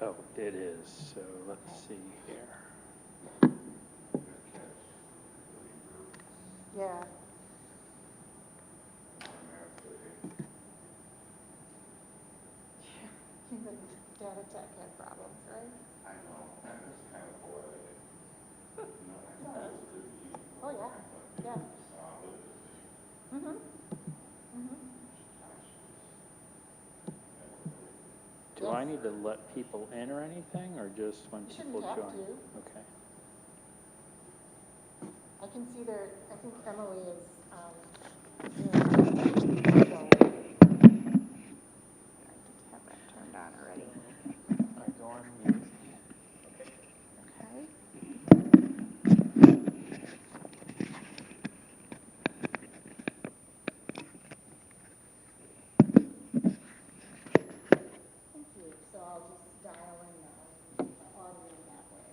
Oh, it is, so let's see here. Yeah. Even data tech had problems, right? I know, that was kind of poetic. You know, I thought it was good to use. Oh, yeah, yeah. Solid. Mm-hmm. Mm-hmm. Do I need to let people in or anything, or just when You people shouldn't have join? to. Okay. I can see there, I think Emily is, Zoom. So, I have that turned on already. I go on mute. Okay. Thank you. So I'll just dial in the audio that way.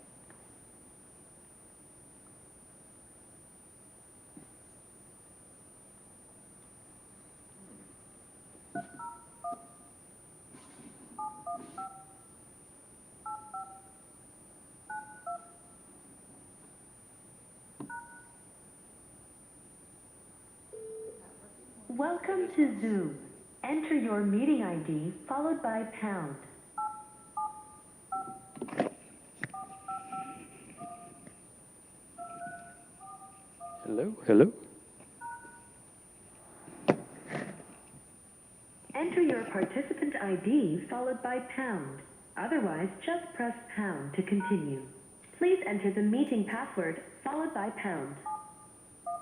Welcome to Zoom. Enter your meeting ID followed by pound. Hello, hello. Enter your participant ID followed by pound. Otherwise, just press pound to continue. Please enter the meeting password followed by pound. So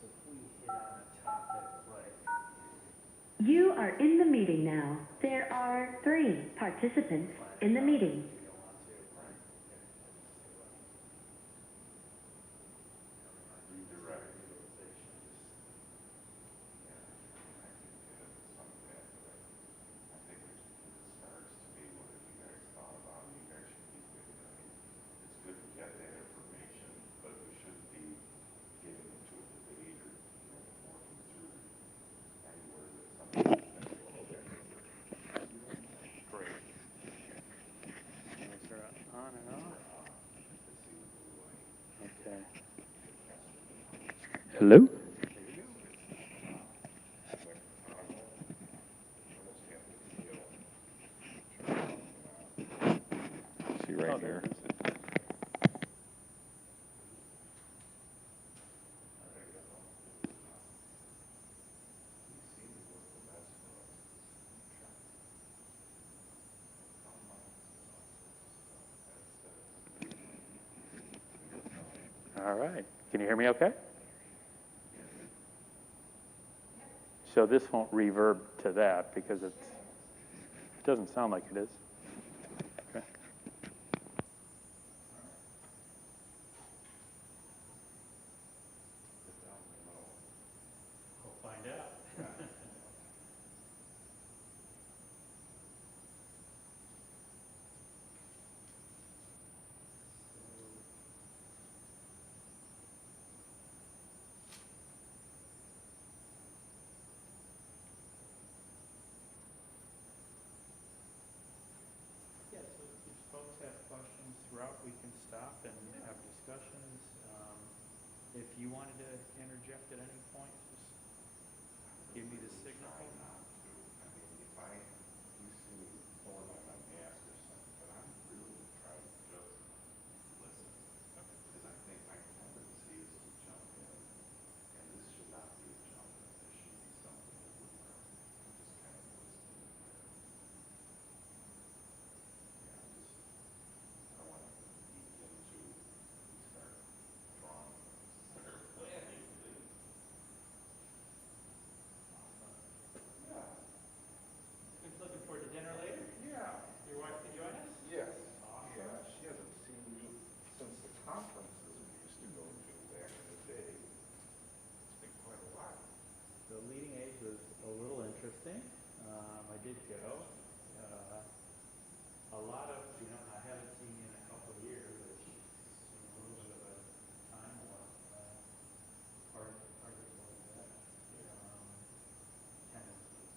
if we hit on a topic like... You are in the meeting now. There are 3 participants in the meeting. On and off. Okay. Hello? See right here. All right. Can you hear me okay? So this won't reverb to that because it doesn't sound like it is. Okay. We'll find out. Yeah, so if folks have questions throughout, we can stop and have discussions. If you wanted to interject at any point, just give me the signal. Looking forward to dinner later? Yeah. Your wife can join us? Yes. Awesome. Yeah, she hasn't seen you since the conferences we used to go to back in the day. It's been quite a while. The leading age was a little interesting. I did go. A lot of, I haven't seen you in a couple of years, which is a little bit of a time warp. Hard to like that. Tendencies.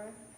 way?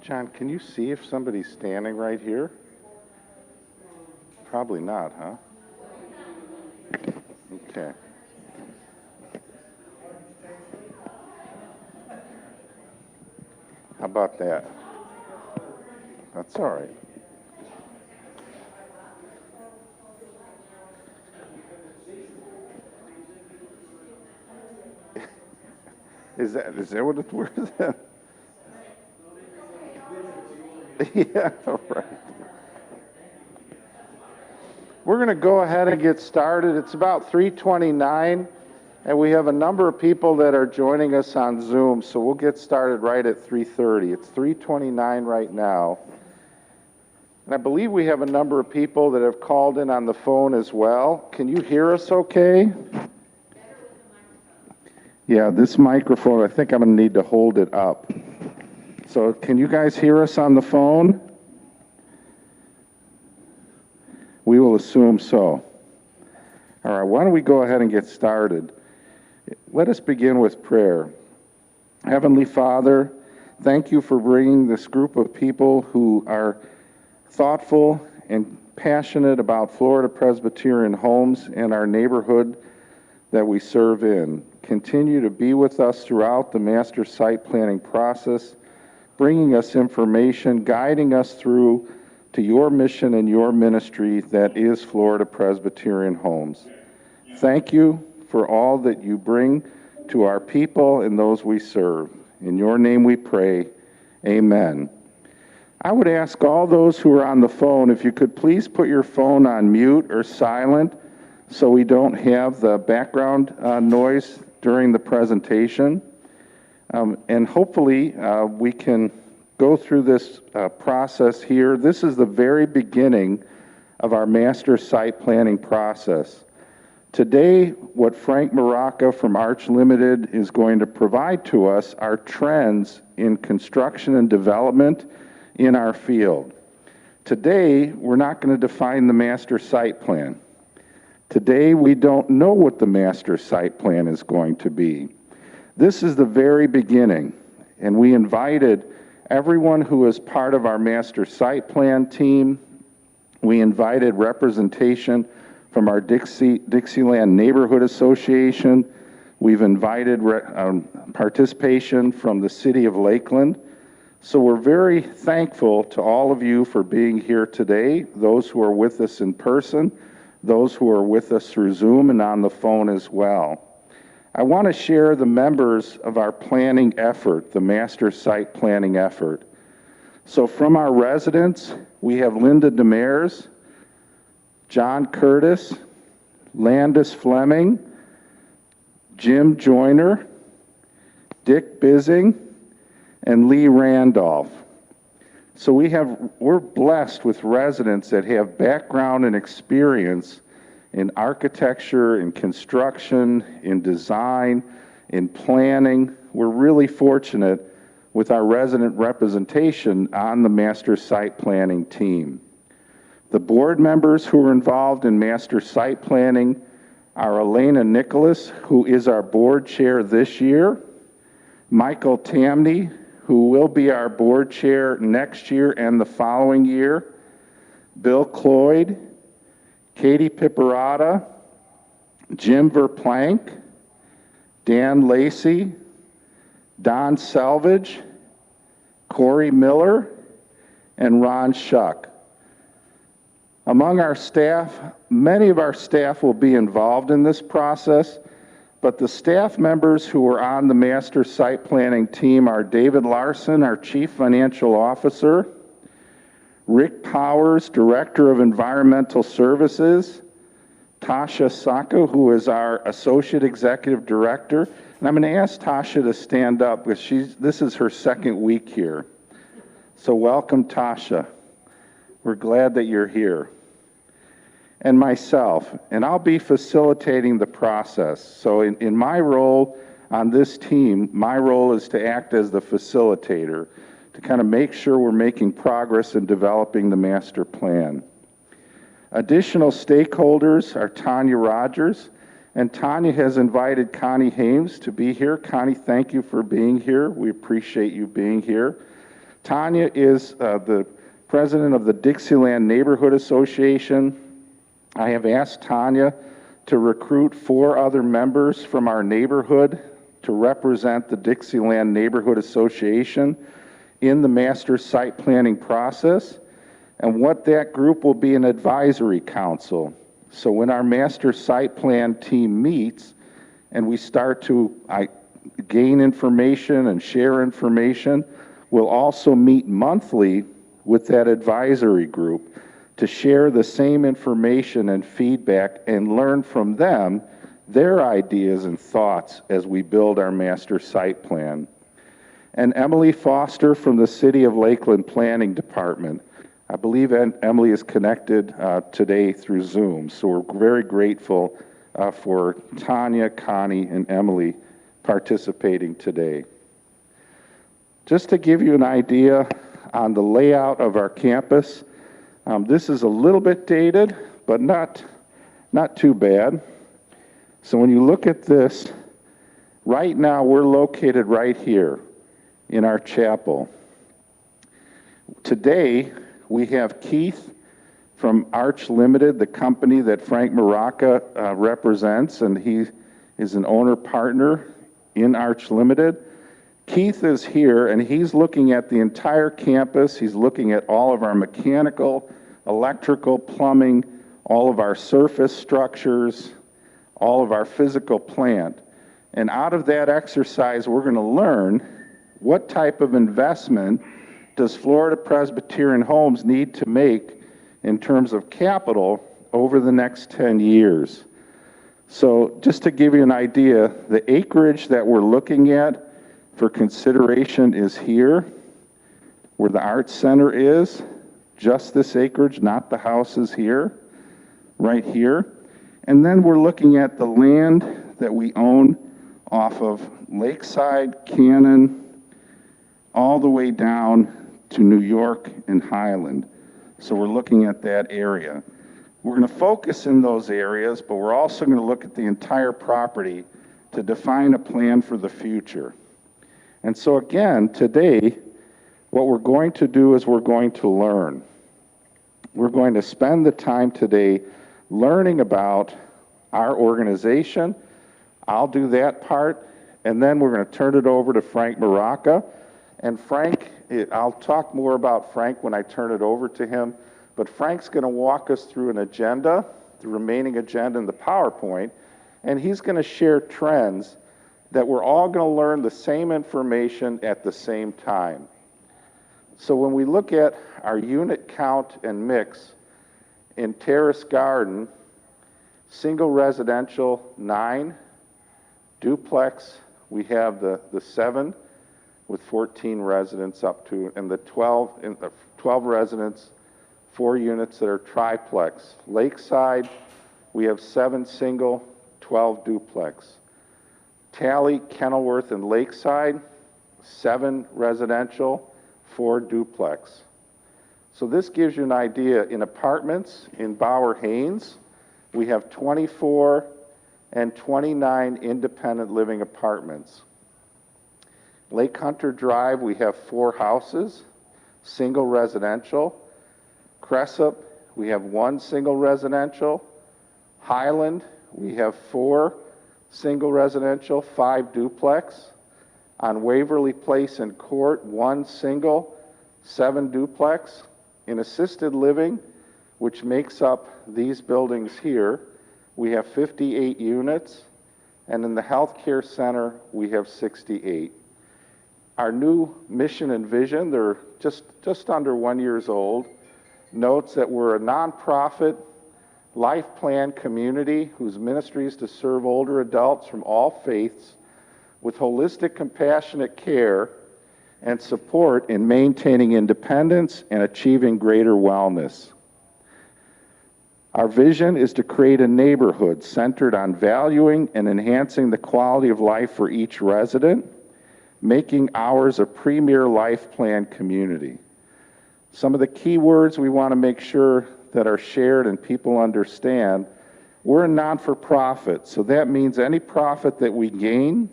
John, can you see if somebody's standing right here? Probably not, huh? Okay. How about that? That's all right. Is that what it's worth? Yeah, right. We're going to go ahead and get started. It's about 3:29, and we have a number of people that are joining us on Zoom, so we'll get started right at 3:30. It's 3:29 right now. And I believe we have a number of people that have called in on the phone as well. Can you hear us okay? Yeah, this microphone, I think I'm going to need to hold it up. So can you guys hear us on the phone? We will assume so. All right, why don't we go ahead and get started? Let us begin with prayer. Heavenly Father, thank you for bringing this group of people who are thoughtful and passionate about Florida Presbyterian homes and our neighborhood that we serve in. Continue to be with us throughout the master site planning process, bringing us information, guiding us through to your mission and your ministry that is Florida Presbyterian Homes. Thank you for all that you bring to our people and those we serve. In your name we pray, amen. I would ask all those who are on the phone, if you could please put your phone on mute or silent so we don't have the background noise during the presentation. And hopefully we can go through this process here. This is the very beginning of our master site planning process. Today, what Frank Maraca from Arch Limited is going to provide to us are trends in construction and development in our field. Today, we're not going to define the master site plan. Today, we don't know what the master site plan is going to be. This is the very beginning, and we invited everyone who is part of our master site plan team. We invited representation from our Dixieland Neighborhood Association. We've invited participation from the City of Lakeland. So we're very thankful to all of you for being here today, those who are with us in person, those who are with us through Zoom and on the phone as well. I want to share the members of our planning effort, the master site planning effort. So from our residents, we have Linda Demers, John Curtis, Landis Fleming, Jim Joyner, Dick Bising, and Lee Randolph. So we're blessed with residents that have background and experience in architecture, in construction, in design, in planning. We're really fortunate with our resident representation on the master site planning team. The board members who are involved in master site planning are Elena Nicholas, who is our board chair this year, Michael Tamney, who will be our board chair next year and the following year, Bill Cloyd, Katie Piperata, Jim Verplank, Dan Lacey, Don Selvage, Corey Miller, and Ron Shuck. Among our staff, many of our staff will be involved in this process, but the staff members who are on the master site planning team are David Larson, our Chief Financial Officer, Rick Powers, Director of Environmental Services, Tasha Saka, who is our Associate Executive Director. And I'm going to ask Tasha to stand up because this is her second week here. So welcome, Tasha. We're glad that you're here. And myself, and I'll be facilitating the process. So in my role on this team, my role is to act as the facilitator, to kind of make sure we're making progress in developing the master plan. Additional stakeholders are Tanya Rogers, and Tanya has invited Connie Hames to be here. Connie, thank you for being here. We appreciate you being here. Tanya is the president of the Dixieland Neighborhood Association. I have asked Tanya to recruit 4 other members from our neighborhood to represent the Dixieland Neighborhood Association in the master site planning process. And what that group will be an advisory council. So when our master site plan team meets and we start to gain information and share information, we'll also meet monthly with that advisory group to share the same information and feedback and learn from them their ideas and thoughts as we build our master site plan. And Emily Foster from the City of Lakeland Planning Department. I believe Emily is connected today through Zoom, so we're very grateful for Tanya, Connie, and Emily participating today. Just to give you an idea on the layout of our campus, this is a little bit dated, but not too bad. So when you look at this, right now we're located right here in our chapel. Today, we have Keith from Arch Limited, the company that Frank Maraca represents, and he is an owner partner in Arch Limited. Keith is here, and he's looking at the entire campus. He's looking at all of our mechanical, electrical, plumbing, all of our surface structures, all of our physical plant. And out of that exercise, we're going to learn what type of investment does Florida Presbyterian Homes need to make in terms of capital over the next 10 years. So just to give you an idea, the acreage that we're looking at for consideration is here, where the Arts Center is, just this acreage, not the houses here, right here. And then we're looking at the land that we own off of Lakeside, Cannon, all the way down to New York and Highland. So we're looking at that area. We're going to focus in those areas, but we're also going to look at the entire property to define a plan for the future. And so again, today, what we're going to do is we're going to learn. We're going to spend the time today learning about our organization. I'll do that part, and then we're going to turn it over to Frank Maraca. And Frank, I'll talk more about Frank when I turn it over to him, but Frank's going to walk us through an agenda, the remaining agenda in the PowerPoint, and he's going to share trends that we're all going to learn the same information at the same time. So when we look at our unit count and mix in Terrace Garden, single residential 9, duplex we have the 7 with 14 residents up to, and the 12 residents, 4 units that are triplex. Lakeside, we have 7 single, 12 duplex. Tally, Kenilworth, and Lakeside, 7 residential, 4 duplex. So this gives you an idea. In apartments, in Bauer Haynes, we have 24 and 29 independent living apartments. Lake Hunter Drive, we have 4 houses, single residential. Cressup, we have 1 single residential. Highland, we have 4 single residential, 5 duplex. On Waverly Place and Court, 1 single, 7 duplex. In assisted living, which makes up these buildings here, we have 58 units. And in the healthcare center, we have 68. Our new mission and vision, they're just under 1 year old, notes that we're a nonprofit life plan community whose ministry is to serve older adults from all faiths with holistic, compassionate care and support in maintaining independence and achieving greater wellness. Our vision is to create a neighborhood centered on valuing and enhancing the quality of life for each resident, making ours a premier life plan community. Some of the key words we want to make sure that are shared and people understand. We're a non-for-profit, so that means any profit that we gain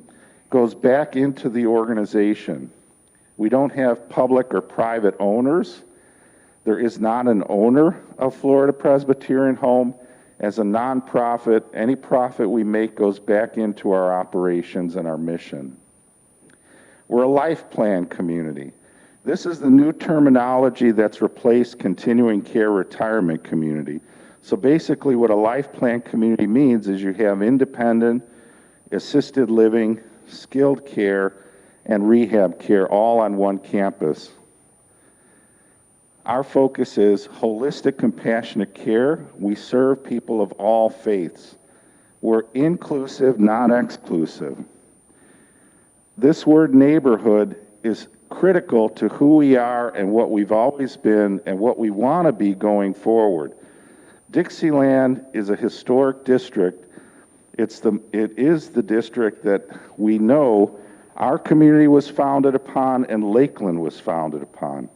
goes back into the organization. We don't have public or private owners. There is not an owner of Florida Presbyterian Home. As a nonprofit, any profit we make goes back into our operations and our mission. We're a life plan community. This is the new terminology that's replaced continuing care retirement community. So basically what a life plan community means is you have independent, assisted living, skilled care, and rehab care all on one campus. Our focus is holistic, compassionate care. We serve people of all faiths. We're inclusive, not exclusive. This word neighborhood is critical to who we are and what we've always been and what we want to be going forward. Dixieland is a historic district. It is the district that we know our community was founded upon and Lakeland was founded upon.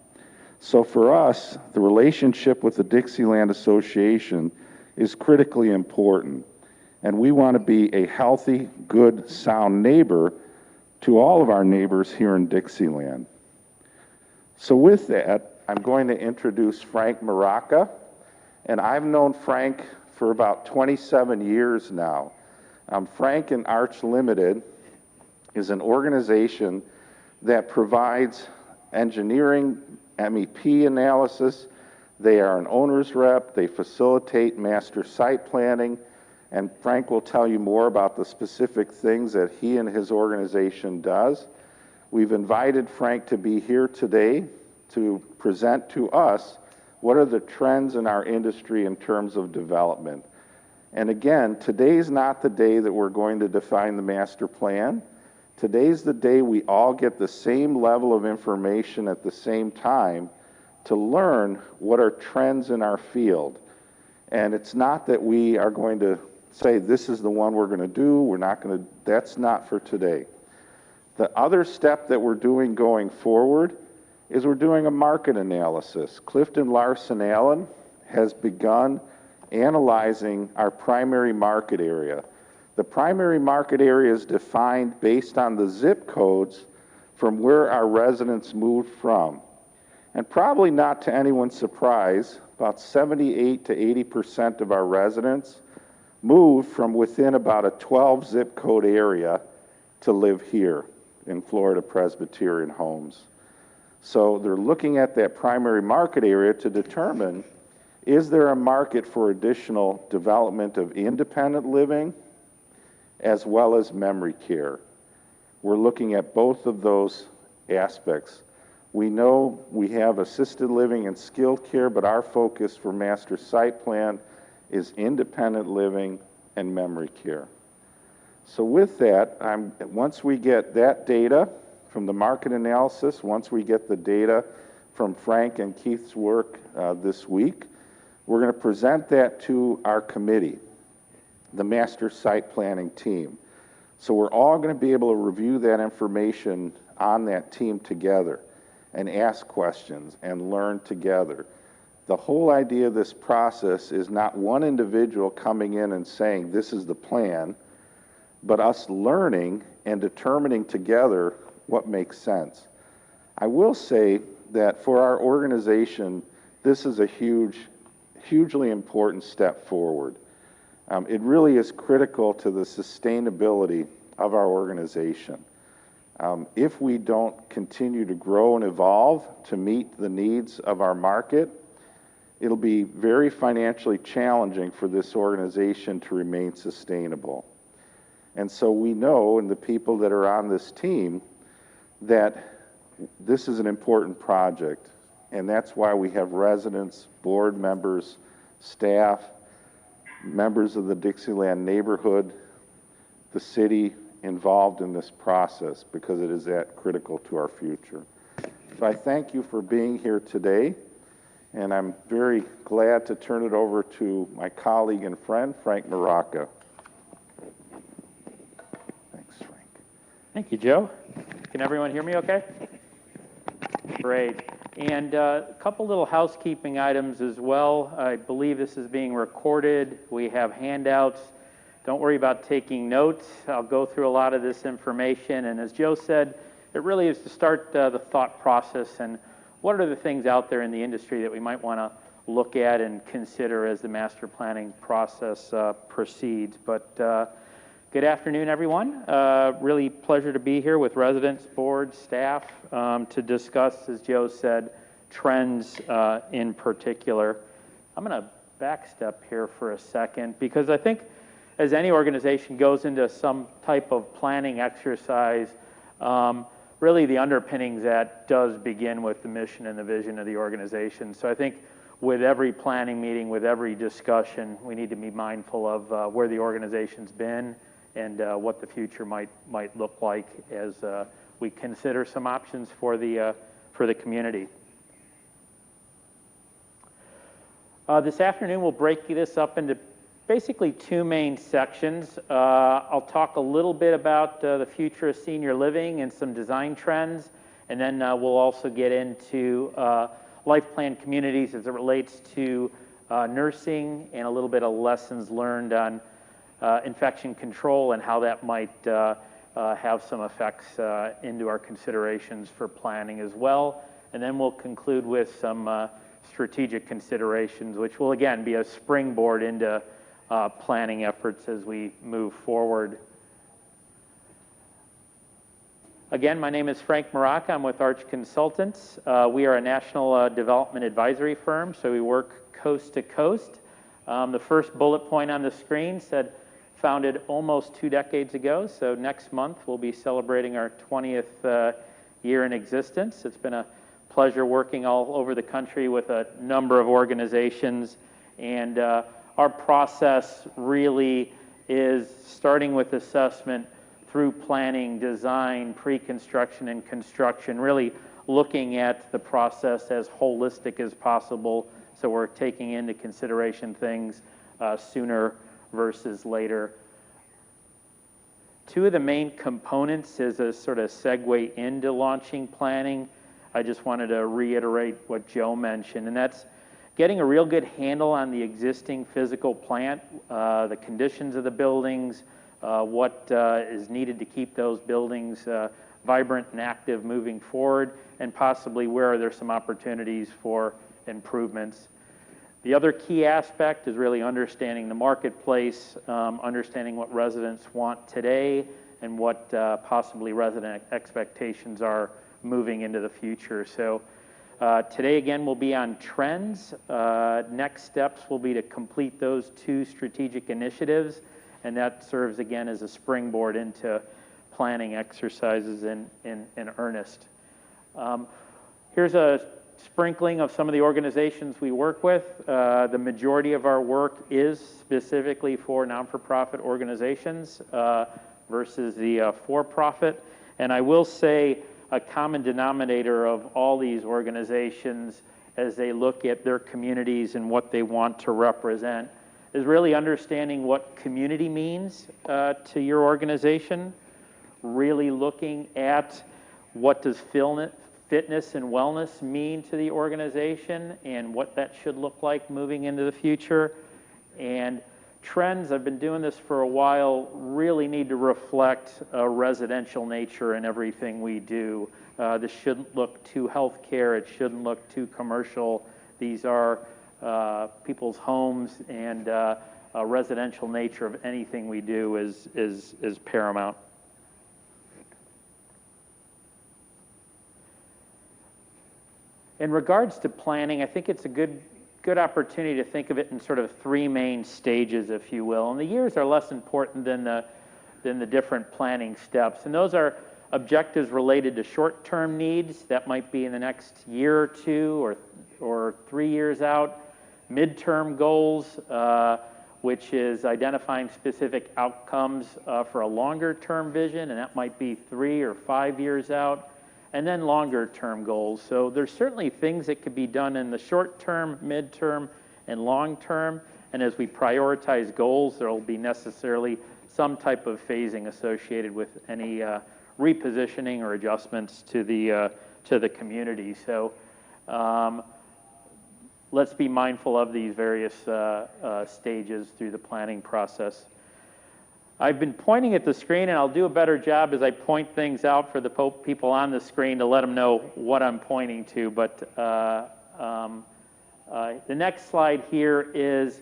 So for us, the relationship with the Dixieland Association is critically important. And we want to be a healthy, good, sound neighbor to all of our neighbors here in Dixieland. So with that, I'm going to introduce Frank Maraca. And I've known Frank for about 27 years now. Frank and Arch Limited is an organization that provides engineering, MEP analysis. They are an owner's rep. They facilitate master site planning. And Frank will tell you more about the specific things that he and his organization does. We've invited Frank to be here today to present to us what are the trends in our industry in terms of development. And again, today's not the day that we're going to define the master plan. Today's the day we all get the same level of information at the same time to learn what are trends in our field. And it's not that we are going to say this is the one we're going to do, we're not going to, that's not for today. The other step that we're doing going forward is we're doing a market analysis. Clifton Larson Allen has begun analyzing our primary market area. The primary market area is defined based on the zip codes from where our residents moved from. And probably not to anyone's surprise, about 78 to 80% of our residents moved from within about a 12 zip code area to live here in Florida Presbyterian Homes. So they're looking at that primary market area to determine, is there a market for additional development of independent living as well as memory care? We're looking at both of those aspects. We know we have assisted living and skilled care, but our focus for master site plan is independent living and memory care. So with that, once we get that data from the market analysis, once we get the data from Frank and Keith's work this week, we're going to present that to our committee, the master site planning team. So we're all going to be able to review that information on that team together and ask questions and learn together. The whole idea of this process is not one individual coming in and saying this is the plan, but us learning and determining together what makes sense. I will say that for our organization, this is a hugely important step forward. It really is critical to the sustainability of our organization. If we don't continue to grow and evolve to meet the needs of our market, it'll be very financially challenging for this organization to remain sustainable. And so we know, and the people that are on this team, that this is an important project. And that's why we have residents, board members, staff, members of the Dixieland neighborhood, the city involved in this process, because it is that critical to our future. So I thank you for being here today, and I'm very glad to turn it over to my colleague and friend, Frank Maraca. Thanks, Frank. Thank you, Joe. Can everyone hear me okay? Great. And a couple little housekeeping items as well. I believe this is being recorded. We have handouts. Don't worry about taking notes. I'll go through a lot of this information. And as Joe said, it really is to start the thought process and what are the things out there in the industry that we might want to look at and consider as the master planning process proceeds. But good afternoon, everyone. Really pleasure to be here with residents, board, staff to discuss, as Joe said, trends in particular. I'm going to backstep here for a second because I think as any organization goes into some type of planning exercise, really the underpinnings that does begin with the mission and the vision of the organization. So I think with every planning meeting, with every discussion, we need to be mindful of where the organization's been and what the future might look like as we consider some options for the community. This afternoon, we'll break this up into basically two main sections. I'll talk a little bit about the future of senior living and some design trends, and then we'll also get into life plan communities as it relates to nursing and a little bit of lessons learned on infection control and how that might have some effects into our considerations for planning as well. And then we'll conclude with some strategic considerations, which will again be a springboard into planning efforts as we move forward. Again, my name is Frank Maraca. I'm with Arch Consultants. We are a national development advisory firm, so we work coast to coast. The first bullet point on the screen said founded almost 2 decades ago, so next month we'll be celebrating our 20th year in existence. It's been a pleasure working all over the country with a number of organizations, and our process really is starting with assessment through planning, design, pre-construction, and construction, really looking at the process as holistic as possible, so we're taking into consideration things sooner versus later. Two of the main components is a sort of segue into launching planning. I just wanted to reiterate what Joe mentioned, and that's getting a real good handle on the existing physical plant, the conditions of the buildings, what is needed to keep those buildings vibrant and active moving forward, and possibly where are there some opportunities for improvements. The other key aspect is really understanding the marketplace, understanding what residents want today, and what possibly resident expectations are moving into the future. So today, again, will be on trends. Next steps will be to complete those 2 strategic initiatives, and that serves, again, as a springboard into planning exercises in earnest. Here's a sprinkling of some of the organizations we work with. The majority of our work is specifically for non-for-profit organizations versus the for-profit, and I will say a common denominator of all these organizations as they look at their communities and what they want to represent is really understanding what community means to your organization, really looking at what does fitness and wellness mean to the organization and what that should look like moving into the future. And trends, I've been doing this for a while, really need to reflect a residential nature in everything we do. This shouldn't look too healthcare, it shouldn't look too commercial. These are people's homes, and a residential nature of anything we do is paramount. In regards to planning, I think it's a good opportunity to think of it in sort of 3 main stages, if you will. And the years are less important than the different planning steps. And those are objectives related to short-term needs that might be in the next year or 2 or 3 years out. Midterm goals, which is identifying specific outcomes for a longer-term vision, and that might be 3 or 5 years out. And then longer-term goals. So there's certainly things that could be done in the short-term, mid-term, and long-term. And as we prioritize goals, there will be necessarily some type of phasing associated with any repositioning or adjustments to the community. So let's be mindful of these various stages through the planning process. I've been pointing at the screen, and I'll do a better job as I point things out for the people on the screen to let them know what I'm pointing to. But the next slide here is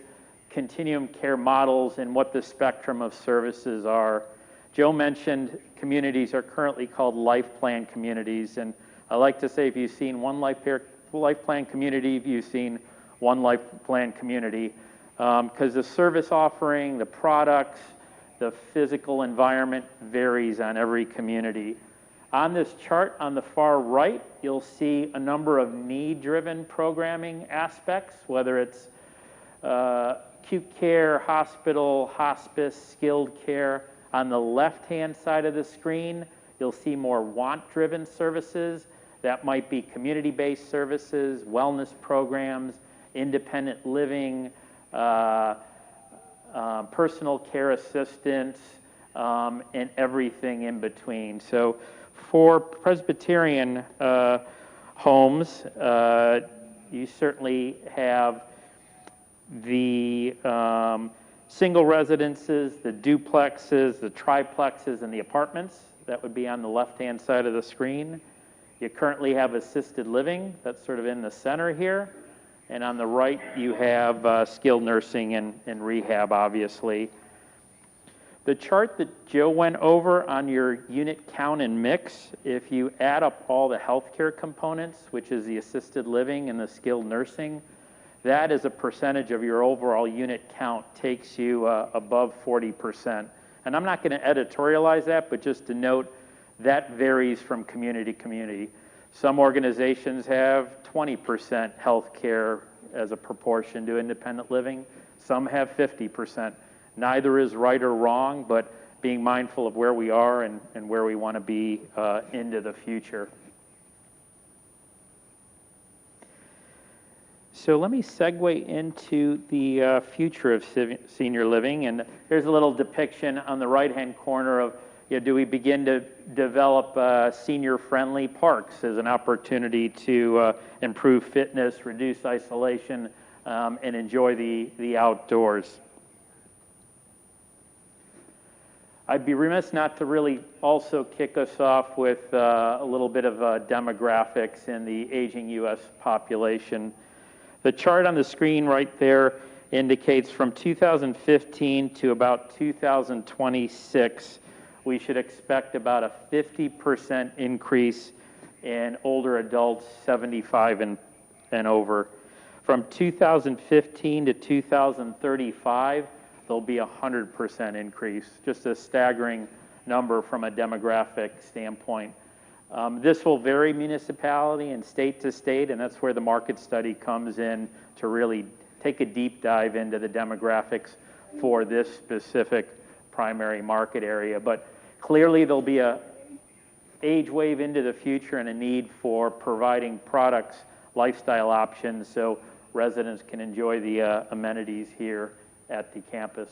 continuum care models and what the spectrum of services are. Joe mentioned communities are currently called life plan communities, and I like to say if you've seen one life plan community, you've seen one life plan community, because the service offering, the products, the physical environment varies on every community. On this chart on the far right, you'll see a number of need-driven programming aspects, whether it's acute care, hospital, hospice, skilled care. On the left-hand side of the screen, you'll see more want-driven services. That might be community-based services, wellness programs, independent living, personal care assistance, and everything in between. So for Presbyterian homes, you certainly have the single residences, the duplexes, the triplexes, and the apartments. That would be on the left-hand side of the screen. You currently have assisted living. That's sort of in the center here. And on the right, you have skilled nursing and rehab, obviously. The chart that Joe went over on your unit count and mix, if you add up all the healthcare components, which is the assisted living and the skilled nursing, that as a percentage of your overall unit count takes you above 40%. And I'm not going to editorialize that, but just to note, that varies from community to community. Some organizations have 20% health care as a proportion to independent living. Some have 50%. Neither is right or wrong, but being mindful of where we are and where we want to be into the future. So let me segue into the future of senior living. And here's a little depiction on the right-hand corner of, do we begin to develop senior-friendly parks as an opportunity to improve fitness, reduce isolation, and enjoy the outdoors? I'd be remiss not to really also kick us off with a little bit of demographics in the aging U.S. population. The chart on the screen right there indicates from 2015 to about 2026, we should expect about a 50% increase in older adults 75 and over. From 2015 to 2035, there'll be a 100% increase, just a staggering number from a demographic standpoint. This will vary municipality and state to state, and that's where the market study comes in to really take a deep dive into the demographics for this specific primary market area. But clearly there'll be a age wave into the future and a need for providing products, lifestyle options, so residents can enjoy the amenities here at the campus.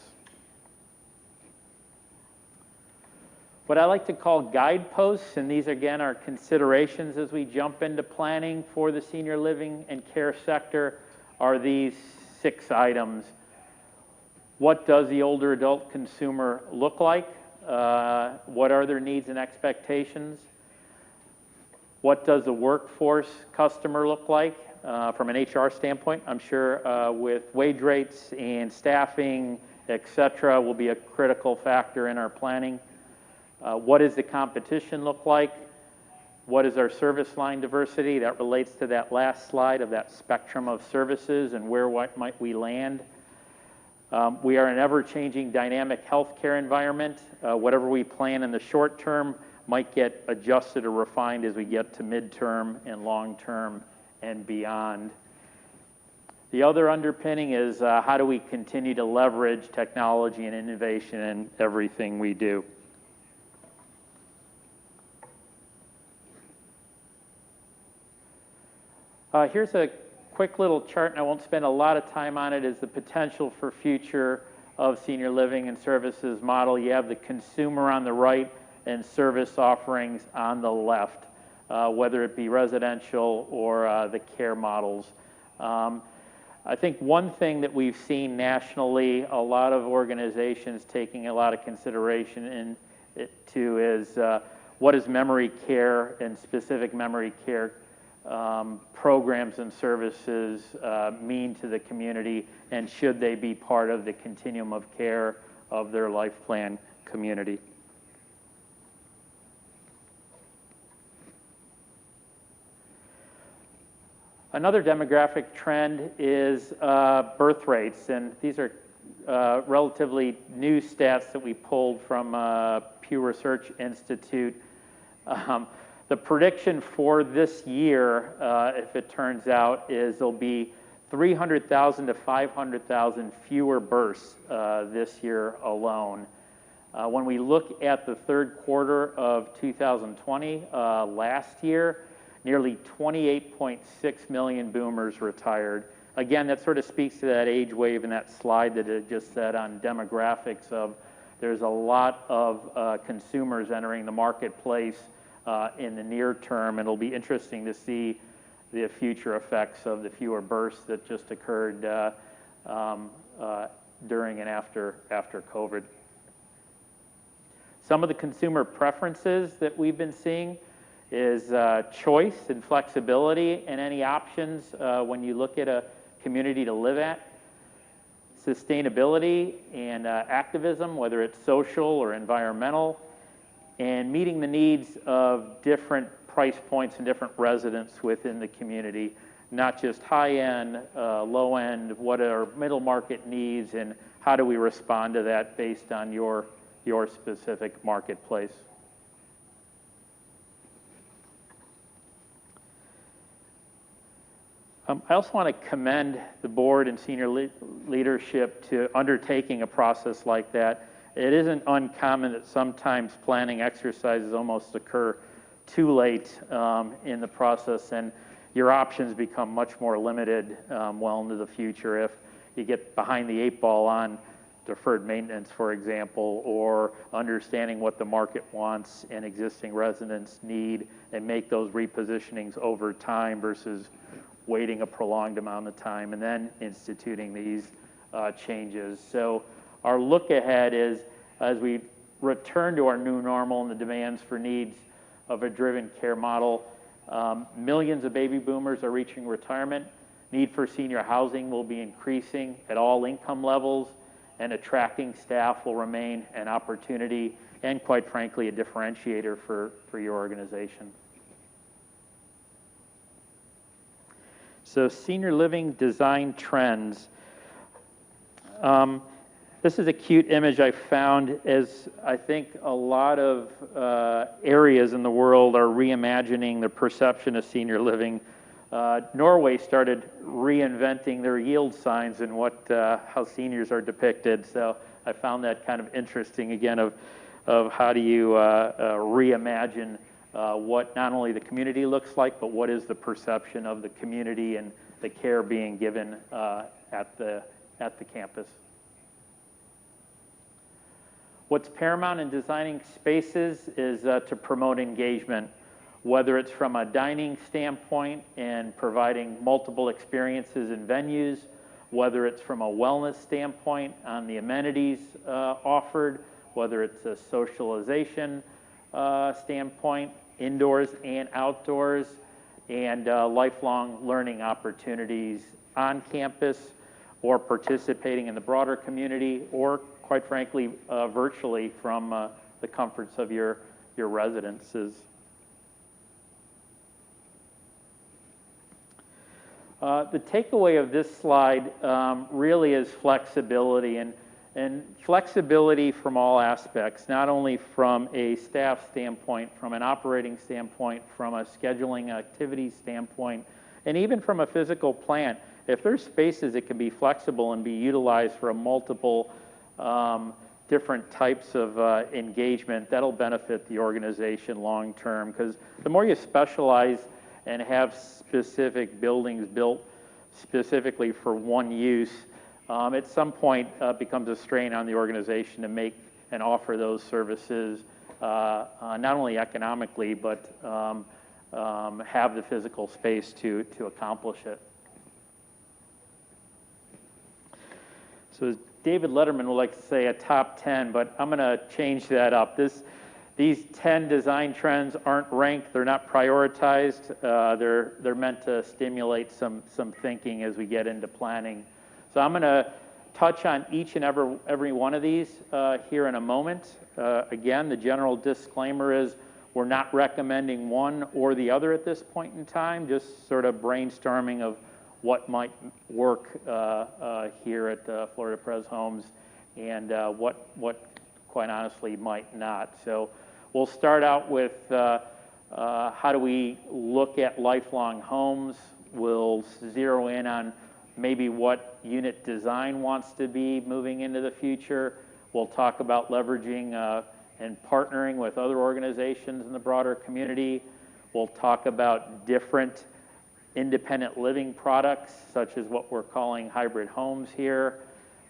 What I like to call guideposts, and these again are considerations as we jump into planning for the senior living and care sector, are these 6 items. What does the older adult consumer look like? What are their needs and expectations? What does the workforce customer look like from an HR standpoint? I'm sure with wage rates and staffing, et cetera, will be a critical factor in our planning. What does the competition look like? What is our service line diversity? That relates to that last slide of that spectrum of services and what might we land. We are an ever-changing dynamic healthcare environment. Whatever we plan in the short term might get adjusted or refined as we get to midterm and long term and beyond. The other underpinning is how do we continue to leverage technology and innovation in everything we do. Here's a quick little chart, and I won't spend a lot of time on it, is the potential for future of senior living and services model. You have the consumer on the right and service offerings on the left, whether it be residential or the care models. I think one thing that we've seen nationally, a lot of organizations taking a lot of consideration into is what does memory care and specific memory care programs and services mean to the community, and should they be part of the continuum of care of their life plan community. Another demographic trend is birth rates, and these are relatively new stats that we pulled from Pew Research Institute. The prediction for this year, if it turns out, is there'll be 300,000 to 500,000 fewer births this year alone. When we look at the third quarter of 2020, last year, nearly 28.6 million boomers retired. Again, that sort of speaks to that age wave in that slide that it just said on demographics of there's a lot of consumers entering the marketplace in the near term, and it'll be interesting to see the future effects of the fewer births that just occurred during and after COVID. Some of the consumer preferences that we've been seeing is choice and flexibility and any options when you look at a community to live at, sustainability and activism, whether it's social or environmental, and meeting the needs of different price points and different residents within the community, not just high-end, low-end, what are middle market needs, and how do we respond to that based on your specific marketplace. I also want to commend the board and senior leadership to undertaking a process like that. It isn't uncommon that sometimes planning exercises almost occur too late in the process, and your options become much more limited well into the future if you get behind the eight ball on deferred maintenance, for example, or understanding what the market wants and existing residents need and make those repositionings over time versus waiting a prolonged amount of time and then instituting these changes. So our look ahead is as we return to our new normal and the demands for needs of a driven care model, millions of baby boomers are reaching retirement. Need for senior housing will be increasing at all income levels, and attracting staff will remain an opportunity and, quite frankly, a differentiator for your organization. So senior living design trends. This is a cute image I found as I think a lot of areas in the world are reimagining the perception of senior living. Norway started reinventing their yield signs and how seniors are depicted. So I found that kind of interesting again of how do you reimagine what not only the community looks like, but what is the perception of the community and the care being given at the campus. What's paramount in designing spaces is to promote engagement, whether it's from a dining standpoint and providing multiple experiences and venues, whether it's from a wellness standpoint on the amenities offered, whether it's a socialization standpoint, indoors and outdoors, and lifelong learning opportunities on campus or participating in the broader community, or quite frankly, virtually from the comforts of your residences. The takeaway of this slide really is flexibility, and flexibility from all aspects, not only from a staff standpoint, from an operating standpoint, from a scheduling activity standpoint, and even from a physical plant. If there's spaces that can be flexible and be utilized for a multiple different types of engagement, that'll benefit the organization long term, because the more you specialize and have specific buildings built specifically for one use, at some point becomes a strain on the organization to make and offer those services not only economically, but have the physical space to accomplish it. So as David Letterman would like to say a top 10, but I'm going to change that up. These 10 design trends aren't ranked, they're not prioritized, they're meant to stimulate some thinking as we get into planning. So I'm going to touch on each and every one of these here in a moment. Again, the general disclaimer is we're not recommending one or the other at this point in time, just sort of brainstorming of what might work here at Florida Pres Homes and what quite honestly might not. So we'll start out with how do we look at lifelong homes. We'll zero in on maybe what unit design wants to be moving into the future. We'll talk about leveraging and partnering with other organizations in the broader community. We'll talk about different independent living products, such as what we're calling hybrid homes here.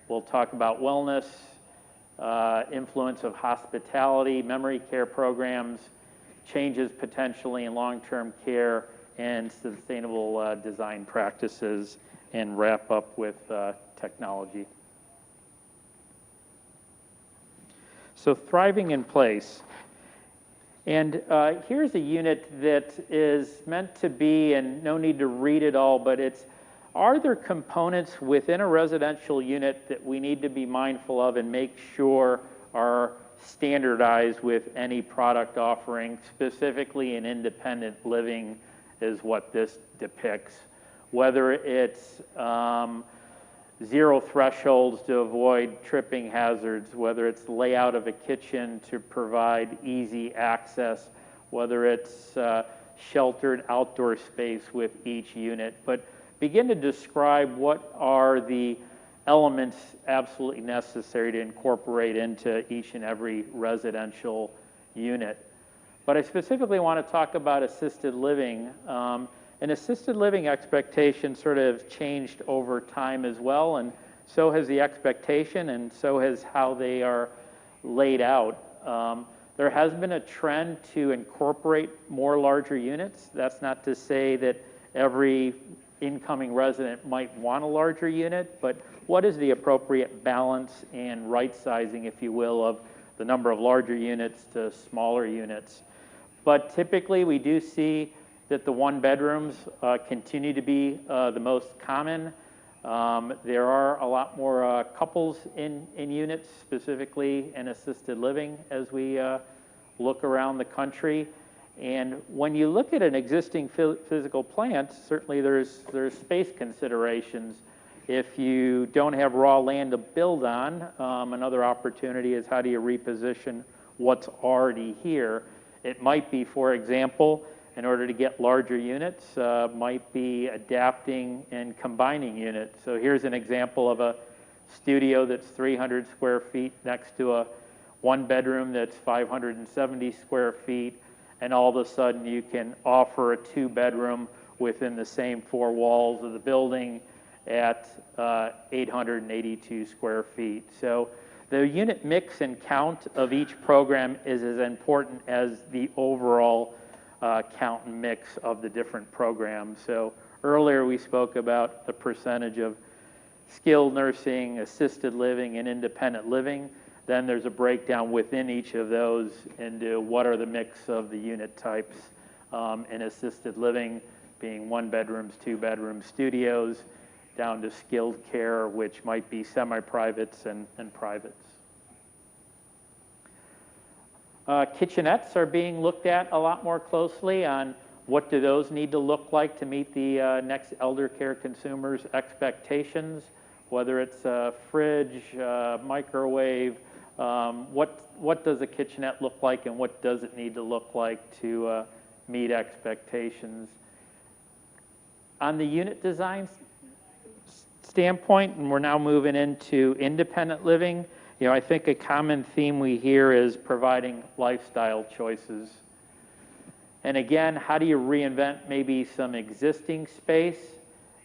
We'll talk about wellness, influence of hospitality, memory care programs, changes potentially in long-term care, and sustainable design practices, and wrap up with technology. So thriving in place. And here's a unit that is meant to be, and no need to read it all, but are there components within a residential unit that we need to be mindful of and make sure are standardized with any product offering, specifically in independent living is what this depicts. Whether it's zero thresholds to avoid tripping hazards, whether it's layout of a kitchen to provide easy access, whether it's sheltered outdoor space with each unit. But begin to describe what are the elements absolutely necessary to incorporate into each and every residential unit. But I specifically want to talk about assisted living. And assisted living expectations sort of changed over time as well, and so has the expectation, and so has how they are laid out. There has been a trend to incorporate more larger units. That's not to say that every incoming resident might want a larger unit, but what is the appropriate balance and right sizing, if you will, of the number of larger units to smaller units. But typically we do see that the one bedrooms continue to be the most common. There are a lot more couples in units, specifically in assisted living, as we look around the country. And when you look at an existing physical plant, certainly there's space considerations. If you don't have raw land to build on, another opportunity is how do you reposition what's already here. It might be, for example, in order to get larger units, might be adapting and combining units. So here's an example of a studio that's 300 square feet next to a one bedroom that's 570 square feet, and all of a sudden you can offer a two bedroom within the same four walls of the building at 882 square feet. So the unit mix and count of each program is as important as the overall count and mix of the different programs. So earlier we spoke about the percentage of skilled nursing, assisted living, and independent living. Then there's a breakdown within each of those into what are the mix of the unit types in assisted living, being one bedrooms, two bedrooms, studios, down to skilled care, which might be semi-privates and privates. Kitchenettes are being looked at a lot more closely on what do those need to look like to meet the next elder care consumers' expectations, whether it's a fridge, microwave, what does a kitchenette look like and what does it need to look like to meet expectations. On the unit design standpoint, and we're now moving into independent living, you know, I think a common theme we hear is providing lifestyle choices. And again, how do you reinvent maybe some existing space?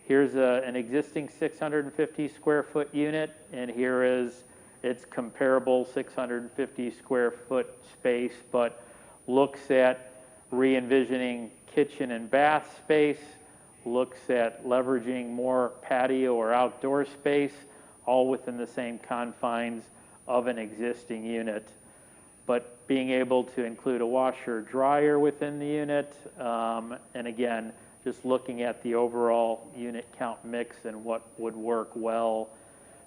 Here's an existing 650 square foot unit, and here is its comparable 650 square foot space, but looks at re-envisioning kitchen and bath space, looks at leveraging more patio or outdoor space, all within the same confines of an existing unit. But being able to include a washer dryer within the unit, and again, just looking at the overall unit count mix and what would work well.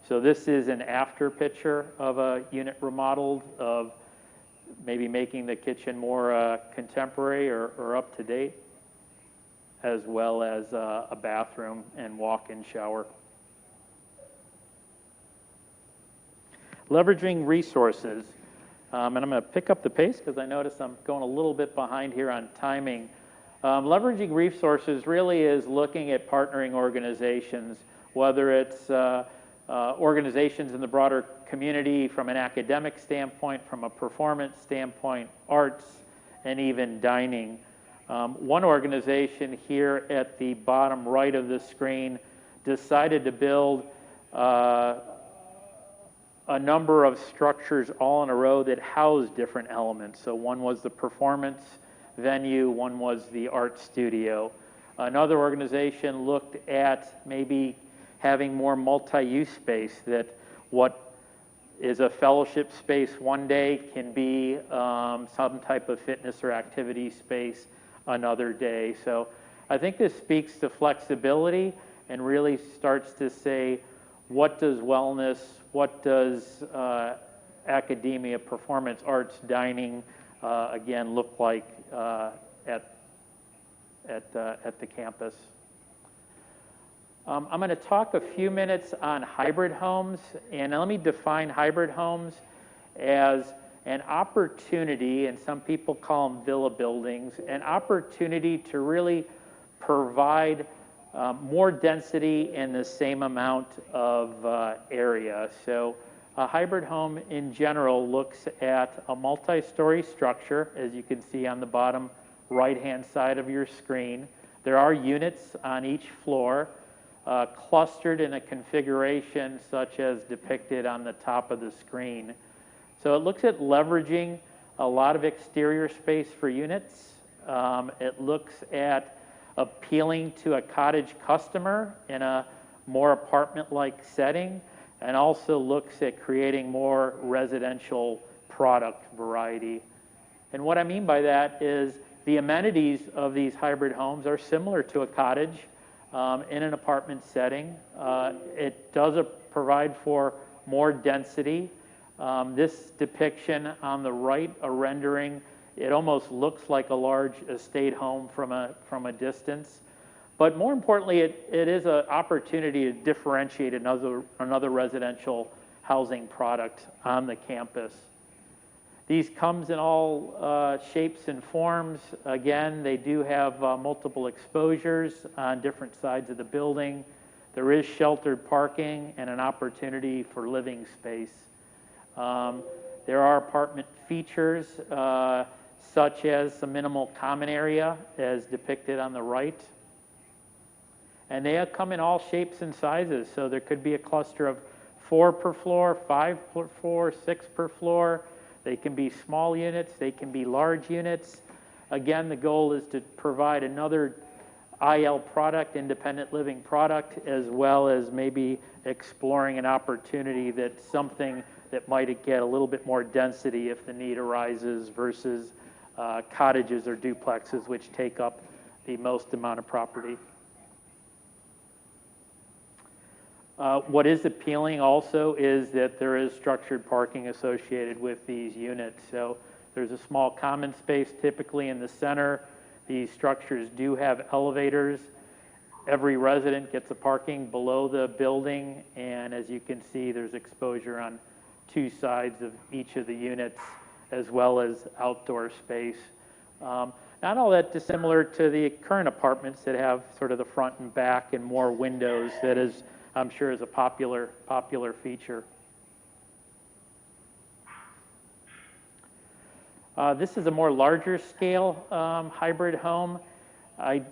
So this is an after picture of a unit remodeled, of maybe making the kitchen more contemporary or up to date, as well as a bathroom and walk-in shower. Leveraging resources. And I'm going to pick up the pace because I notice I'm going a little bit behind here on timing. Leveraging resources really is looking at partnering organizations, whether it's organizations in the broader community from an academic standpoint, from a performance standpoint, arts, and even dining. One organization here at the bottom right of the screen decided to build a number of structures all in a row that house different elements. So one was the performance venue, one was the art studio. Another organization looked at maybe having more multi-use space, that what is a fellowship space one day can be some type of fitness or activity space another day. So I think this speaks to flexibility and really starts to say, what does wellness, what does academia, performance arts, dining, again, look like at the campus? I'm going to talk a few minutes on hybrid homes, and let me define hybrid homes as an opportunity, and some people call them villa buildings, an opportunity to really provide more density in the same amount of area. So a hybrid home in general looks at a multi-story structure, as you can see on the bottom right-hand side of your screen. There are units on each floor, clustered in a configuration such as depicted on the top of the screen. So it looks at leveraging a lot of exterior space for units. It looks at appealing to a cottage customer in a more apartment-like setting, and also looks at creating more residential product variety. And what I mean by that is the amenities of these hybrid homes are similar to a cottage in an apartment setting. It does provide for more density. This depiction on the right, a rendering, it almost looks like a large estate home from a distance. But more importantly, it is an opportunity to differentiate another residential housing product on the campus. These comes in all shapes and forms. Again, they do have multiple exposures on different sides of the building. There is sheltered parking and an opportunity for living space. There are apartment features such as some minimal common area as depicted on the right. And they come in all shapes and sizes. So there could be a cluster of 4 per floor, 5 per floor, 6 per floor. They can be small units, they can be large units. Again, the goal is to provide another IL product, independent living product, as well as maybe exploring an opportunity that's something that might get a little bit more density if the need arises versus cottages or duplexes, which take up the most amount of property. What is appealing also is that there is structured parking associated with these units. So there's a small common space typically in the center. These structures do have elevators. Every resident gets a parking below the building, and as you can see, there's exposure on 2 sides of each of the units, as well as outdoor space. Not all that dissimilar to the current apartments that have sort of the front and back and more windows. That is, I'm sure, is a popular feature. This is a more larger scale hybrid home. I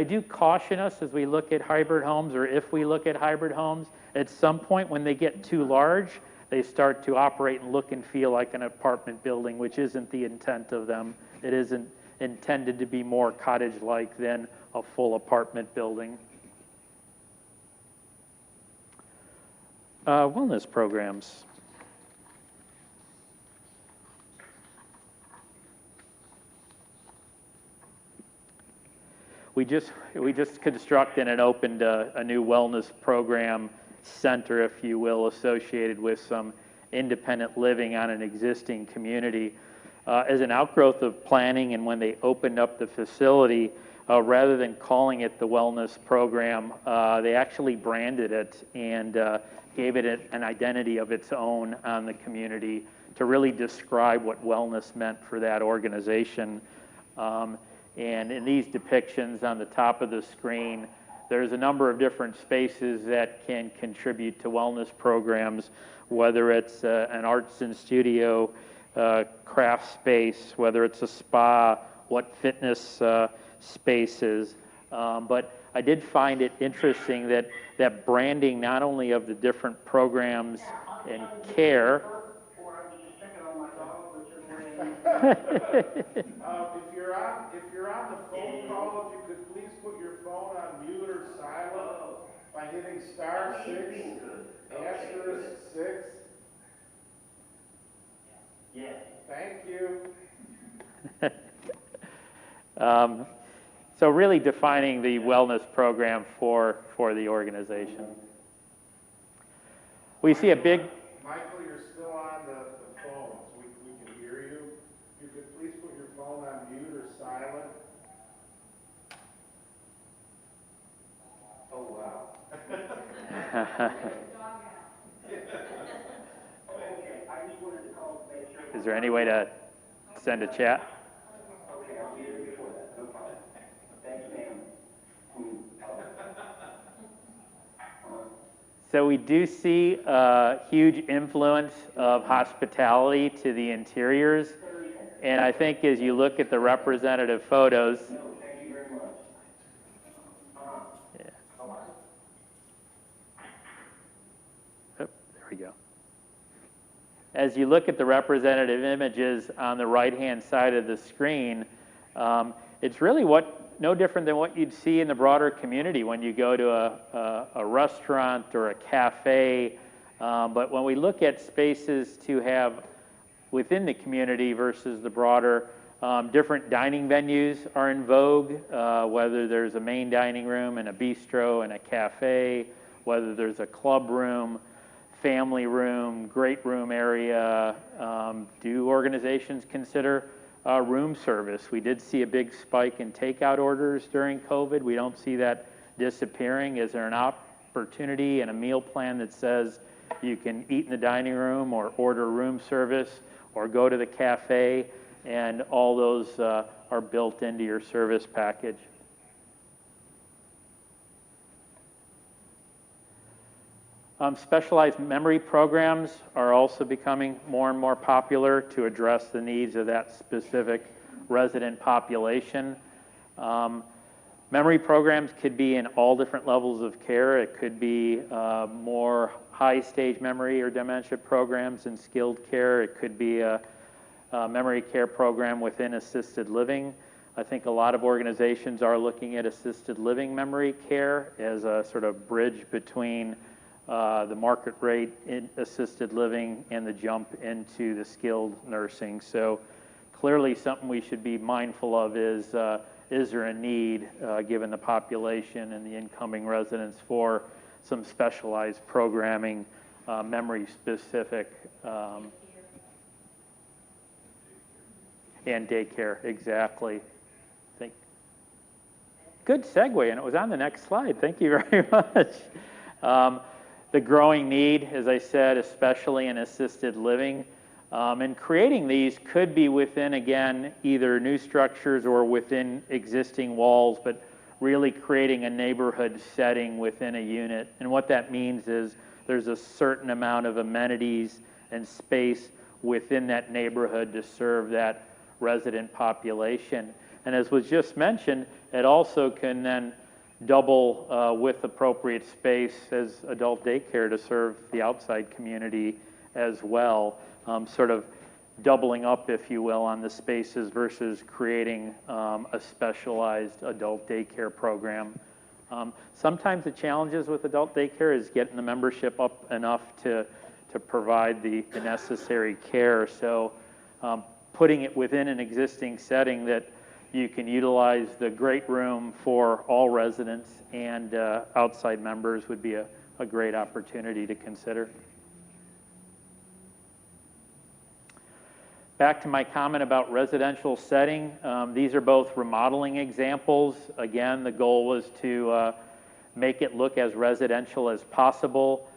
do caution us as we look at hybrid homes, or if we look at hybrid homes, at some point when they get too large, they start to operate and look and feel like an apartment building, which isn't the intent of them. It isn't intended to be more cottage-like than a full apartment building. Wellness programs. We just constructed and opened a new wellness program center, if you will, associated with some independent living on an existing community. As an outgrowth of planning, and when they opened up the facility, rather than calling it the wellness program, they actually branded it and gave it an identity of its own on the community to really describe what wellness meant for that organization. And in these depictions on the top of the screen, there's a number of different spaces that can contribute to wellness programs, whether it's an arts and studio, craft space, whether it's a spa, what fitness spaces. But I did find it interesting that branding not only of the different programs and care. If you're on the phone call, if you could please put your phone on mute or silent by hitting *6, *6. Yeah. Thank you. So really defining the wellness program for the organization. We see a big... Michael, you're still on the phone, so we can hear you. If you could please put your phone on mute or silent. Oh, wow. Is there any way to send a chat? Okay, I'll be here before that, no problem. Thanks, ma'am. So we do see a huge influence of hospitality to the interiors. And I think as you look at the representative photos, Thank you very much. yeah. Oh, there we go. As you look at the representative images on the right-hand side of the screen, it's really no different than what you'd see in the broader community when you go to a restaurant or a cafe. But when we look at spaces to have within the community versus the broader, different dining venues are in vogue, whether there's a main dining room and a bistro and a cafe, whether there's a club room, family room, great room area. Do organizations consider room service? We did see a big spike in takeout orders during COVID. We don't see that disappearing. Is there an opportunity and a meal plan that says you can eat in the dining room or order room service or go to the cafe, and all those are built into your service package? Specialized memory programs are also becoming more and more popular to address the needs of that specific resident population. Memory programs could be in all different levels of care. It could be more high-stage memory or dementia programs in skilled care. It could be a memory care program within assisted living. I think a lot of organizations are looking at assisted living memory care as a sort of bridge between the market rate in assisted living and the jump into the skilled nursing. So clearly something we should be mindful of is there a need, given the population and the incoming residents, for some specialized programming, memory specific, and daycare, exactly. Good segue, and it was on the next slide. Thank you very much. The growing need, as I said, especially in assisted living, and creating these could be within, again, either new structures or within existing walls, but really creating a neighborhood setting within a unit. And what that means is there's a certain amount of amenities and space within that neighborhood to serve that resident population. And as was just mentioned, it also can then double with appropriate space as adult daycare to serve the outside community as well, sort of doubling up, if you will, on the spaces versus creating a specialized adult daycare program Sometimes the challenges with adult daycare is getting the membership up enough to provide the necessary care. So putting it within an existing setting that you can utilize the great room for all residents and outside members would be a great opportunity to consider. Back to my comment about residential setting, these are both remodeling examples. Again, the goal was to make it look as residential as possible,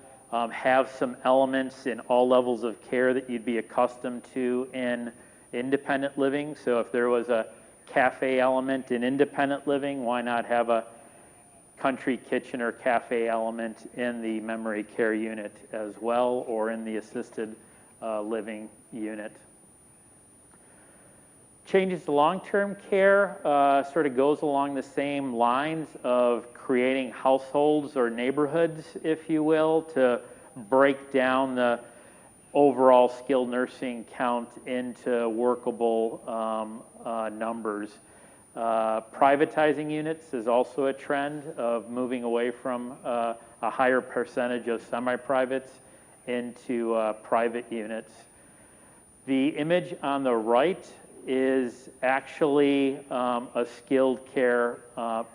have some elements in all levels of care that you'd be accustomed to in independent living. So if there was a cafe element in independent living, why not have a country kitchen or cafe element in the memory care unit as well, or in the assisted living unit? Changes to long-term care sort of goes along the same lines of creating households or neighborhoods, if you will, to break down the overall skilled nursing count into workable numbers. Privatizing units is also a trend of moving away from a higher percentage of semi-privates into private units. The image on the right is actually a skilled care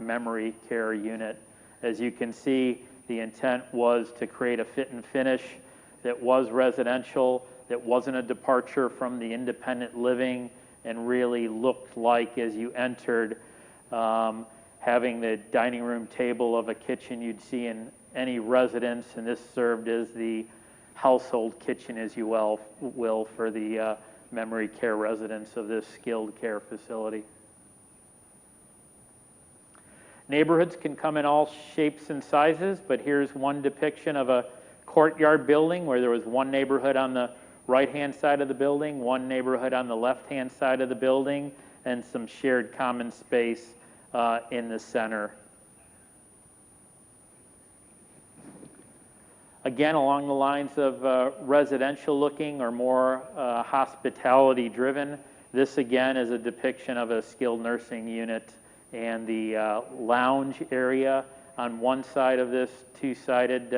memory care unit. As you can see, the intent was to create a fit and finish that was residential, that wasn't a departure from the independent living, and really looked like, as you entered, having the dining room table of a kitchen you'd see in any residence, and this served as the household kitchen, as you will, for the memory care residents of this skilled care facility. Neighborhoods can come in all shapes and sizes, but here's one depiction of a courtyard building where there was one neighborhood on the right-hand side of the building, one neighborhood on the left-hand side of the building, and some shared common space in the center. Again, along the lines of residential looking or more hospitality driven, this again is a depiction of a skilled nursing unit and the lounge area on one side of this two-sided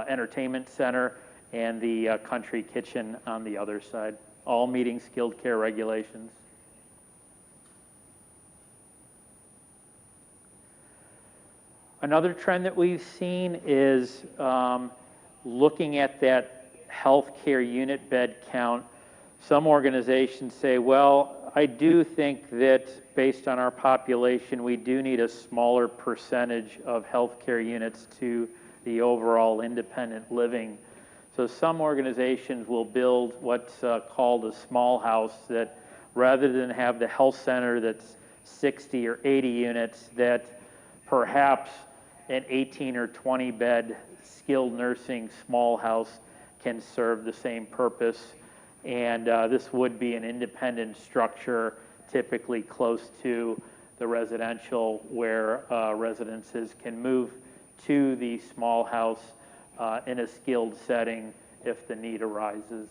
entertainment center, and the country kitchen on the other side, all meeting skilled care regulations. Another trend that we've seen is looking at that healthcare unit bed count. Some organizations say, well, I do think that based on our population, we do need a smaller percentage of healthcare units to the overall independent living. So some organizations will build what's called a small house, that rather than have the health center that's 60 or 80 units, that perhaps an 18 or 20 bed skilled nursing small house can serve the same purpose. And this would be an independent structure, typically close to the residential, where residences can move to the small house in a skilled setting if the need arises.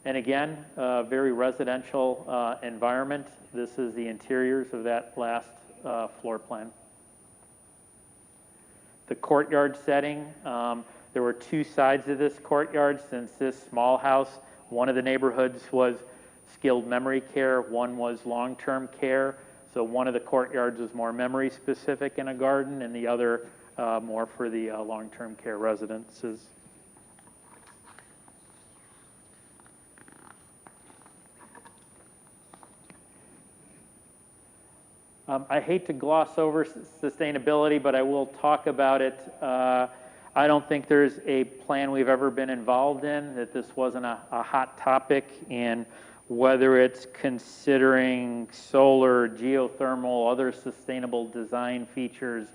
And again, very residential environment. This is the interiors of that last floor plan. The courtyard setting, there were two sides of this courtyard. Since this small house, one of the neighborhoods was skilled memory care, one was long-term care. So one of the courtyards was more memory specific in a garden, and the other more for the long-term care residences. I hate to gloss over sustainability, but I will talk about it. I don't think there's a plan we've ever been involved in that this wasn't a hot topic, and whether it's considering solar, geothermal, other sustainable design features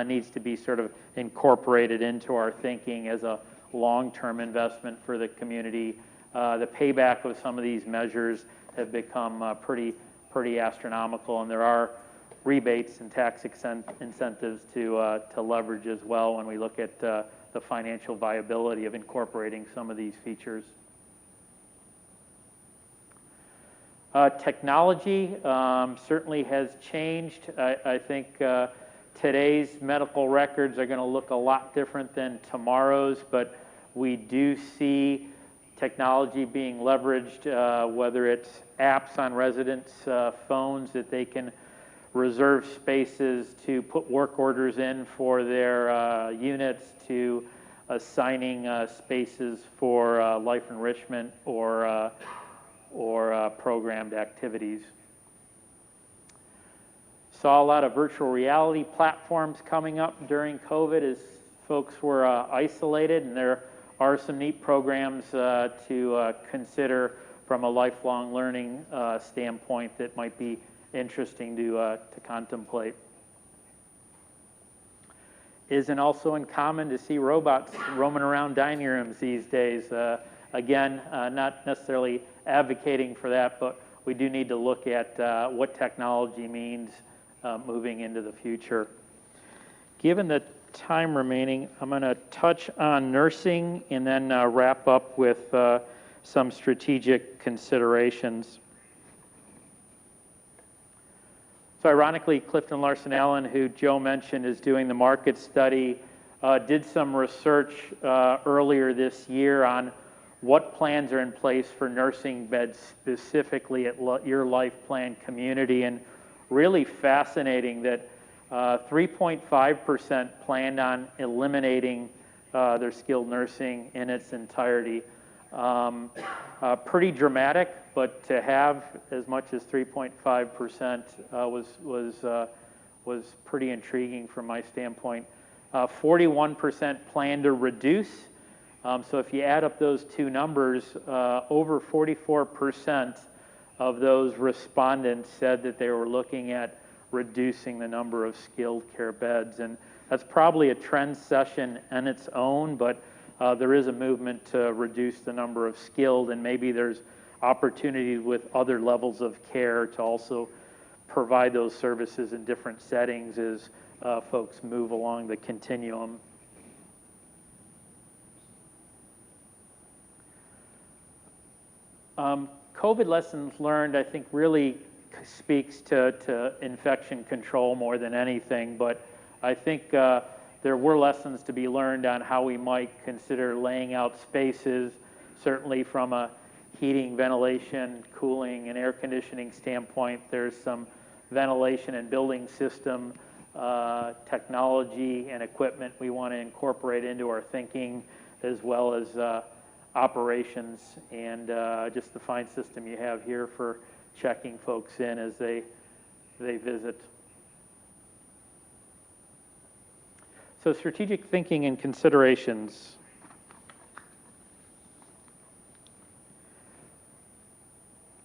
needs to be sort of incorporated into our thinking as a long-term investment for the community. The payback of some of these measures have become pretty astronomical, and there are rebates and tax incentives to leverage as well when we look at the financial viability of incorporating some of these features. Technology certainly has changed. I think today's medical records are going to look a lot different than tomorrow's, but we do see technology being leveraged, whether it's apps on residents' phones that they can reserve spaces to put work orders in for their units, to assigning spaces for life enrichment or programmed activities. Saw a lot of virtual reality platforms coming up during COVID as folks were isolated, and there are some neat programs to consider from a lifelong learning standpoint that might be interesting to contemplate. Isn't also uncommon to see robots roaming around dining rooms these days. Again, not necessarily advocating for that, but we do need to look at what technology means moving into the future. Given the time remaining, I'm going to touch on nursing and then wrap up with some strategic considerations. So ironically, Clifton Larson Allen, who Joe mentioned is doing the market study, did some research earlier this year on what plans are in place for nursing beds specifically at your life plan community, and really fascinating that 3.5% planned on eliminating their skilled nursing in its entirety. Pretty dramatic, but to have as much as 3.5% was pretty intriguing from my standpoint. 41% plan to reduce. So if you add up those two numbers, over 44% of those respondents said that they were looking at reducing the number of skilled care beds. And that's probably a trend session in its own, but there is a movement to reduce the number of skilled, and maybe there's opportunities with other levels of care to also provide those services in different settings as folks move along the continuum. COVID lessons learned, I think, really speaks to infection control more than anything, but I think there were lessons to be learned on how we might consider laying out spaces, certainly from a heating, ventilation, cooling, and air conditioning standpoint. There's some ventilation and building system technology and equipment we want to incorporate into our thinking, as well as operations and just the fine system you have here for checking folks in as they visit. So strategic thinking and considerations.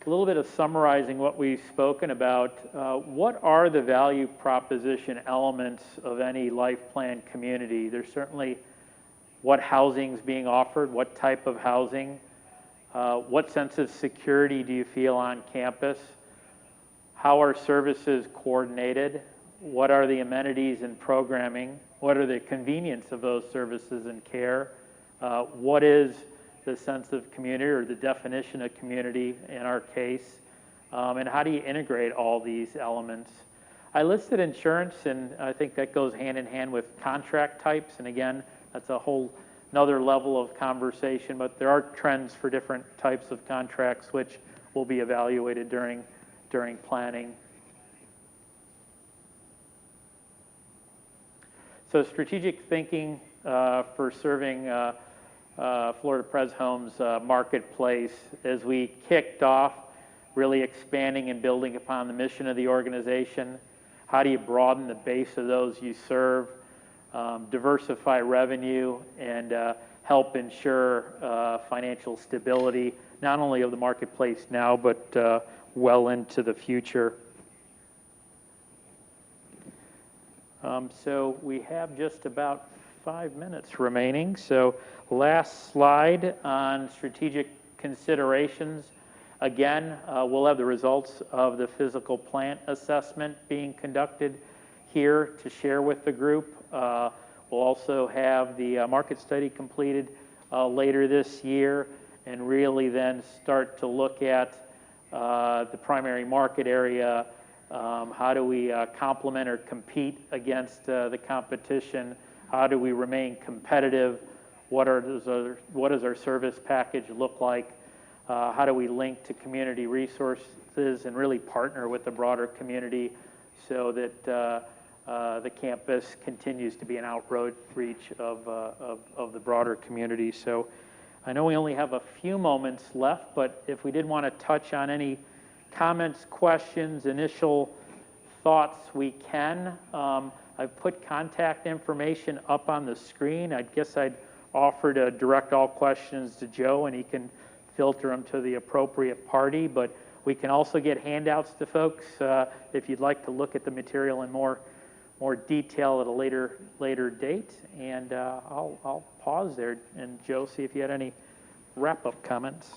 A little bit of summarizing what we've spoken about. What are the value proposition elements of any life plan community? There's certainly what housing is being offered, what type of housing, what sense of security do you feel on campus, how are services coordinated, what are the amenities and programming, what are the convenience of those services and care, what is the sense of community or the definition of community in our case, and how do you integrate all these elements. I listed insurance, and I think that goes hand in hand with contract types, and again, that's a whole another level of conversation, but there are trends for different types of contracts which will be evaluated during planning. So strategic thinking for serving Florida Pres Homes marketplace, as we kicked off, really expanding and building upon the mission of the organization. How do you broaden the base of those you serve, diversify revenue, and help ensure financial stability, not only of the marketplace now, but well into the future. So we have just about 5 minutes remaining. So last slide on strategic considerations. Again, we'll have the results of the physical plant assessment being conducted here to share with the group. We'll also have the market study completed later this year, and really then start to look at the primary market area? How do we complement or compete against the competition? How do we remain competitive? What does our service package look like? How do we link to community resources and really partner with the broader community so that the campus continues to be an outreach of the broader community? So I know we only have a few moments left, but if we did want to touch on any comments, questions, initial thoughts, we can. I've put contact information up on the screen. I guess I'd offer to direct all questions to Joe, and he can filter them to the appropriate party, but we can also get handouts to folks if you'd like to look at the material in more detail at a later date. And I'll pause there, and Joe, see if you had any wrap-up comments.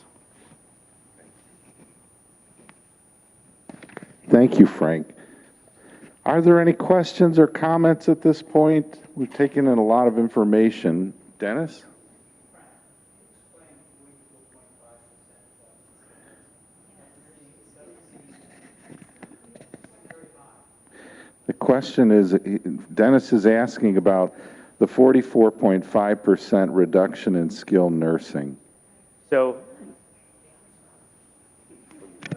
Thank you, Frank. Are there any questions or comments at this point? We've taken in a lot of information. Dennis? The question is, Dennis is asking about the 44.5% reduction in skilled nursing. So,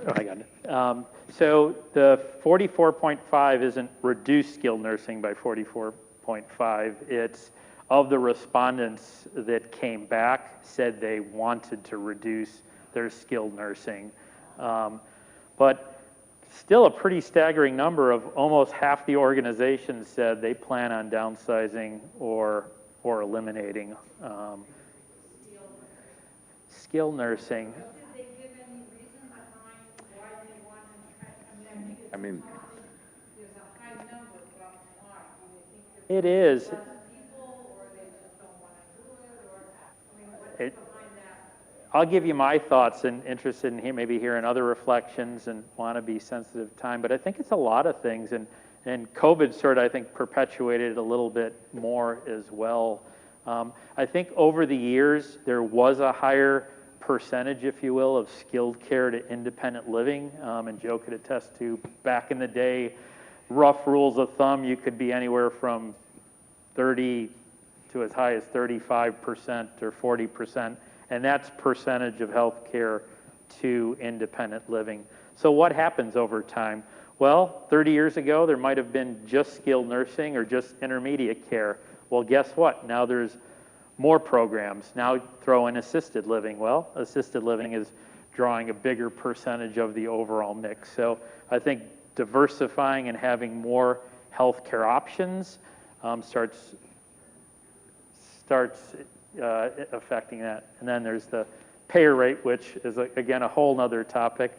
I got it. So the 44.5 isn't reduced skilled nursing by 44.5. It's of the respondents that came back said they wanted to reduce their skilled nursing. But still a pretty staggering number of almost half the organizations said they plan on downsizing or eliminating skilled nursing. I mean, there's a high number, but why? Do they think it is. there's less people, or they just don't want to do it, or, I mean, what's behind that? I'll give you my thoughts, and interested in maybe hearing other reflections and want to be sensitive to time, but I think it's a lot of things, and COVID sort of, I think, perpetuated it a little bit more as well. I think over the years, there was a higher percentage, if you will, of skilled care to independent living, and Joe could attest to back in the day, rough rules of thumb, you could be anywhere from 30 to as high as 35% or 40%, and that's percentage of health care to independent living. So what happens over time? Well, 30 years ago, there might have been just skilled nursing or just intermediate care. Well, guess what? Now there's more programs. Now throw in assisted living. Well, assisted living is drawing a bigger percentage of the overall mix. So I think diversifying and having more healthcare options starts affecting that. And then there's the payer rate, which is, again, a whole nother topic.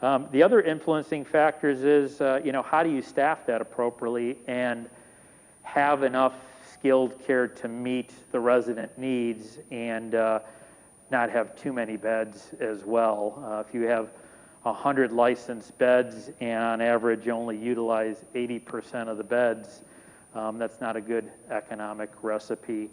The other influencing factors is, how do you staff that appropriately and have enough skilled care to meet the resident needs and not have too many beds as well. If you have 100 licensed beds and on average only utilize 80% of the beds, that's not a good economic recipe.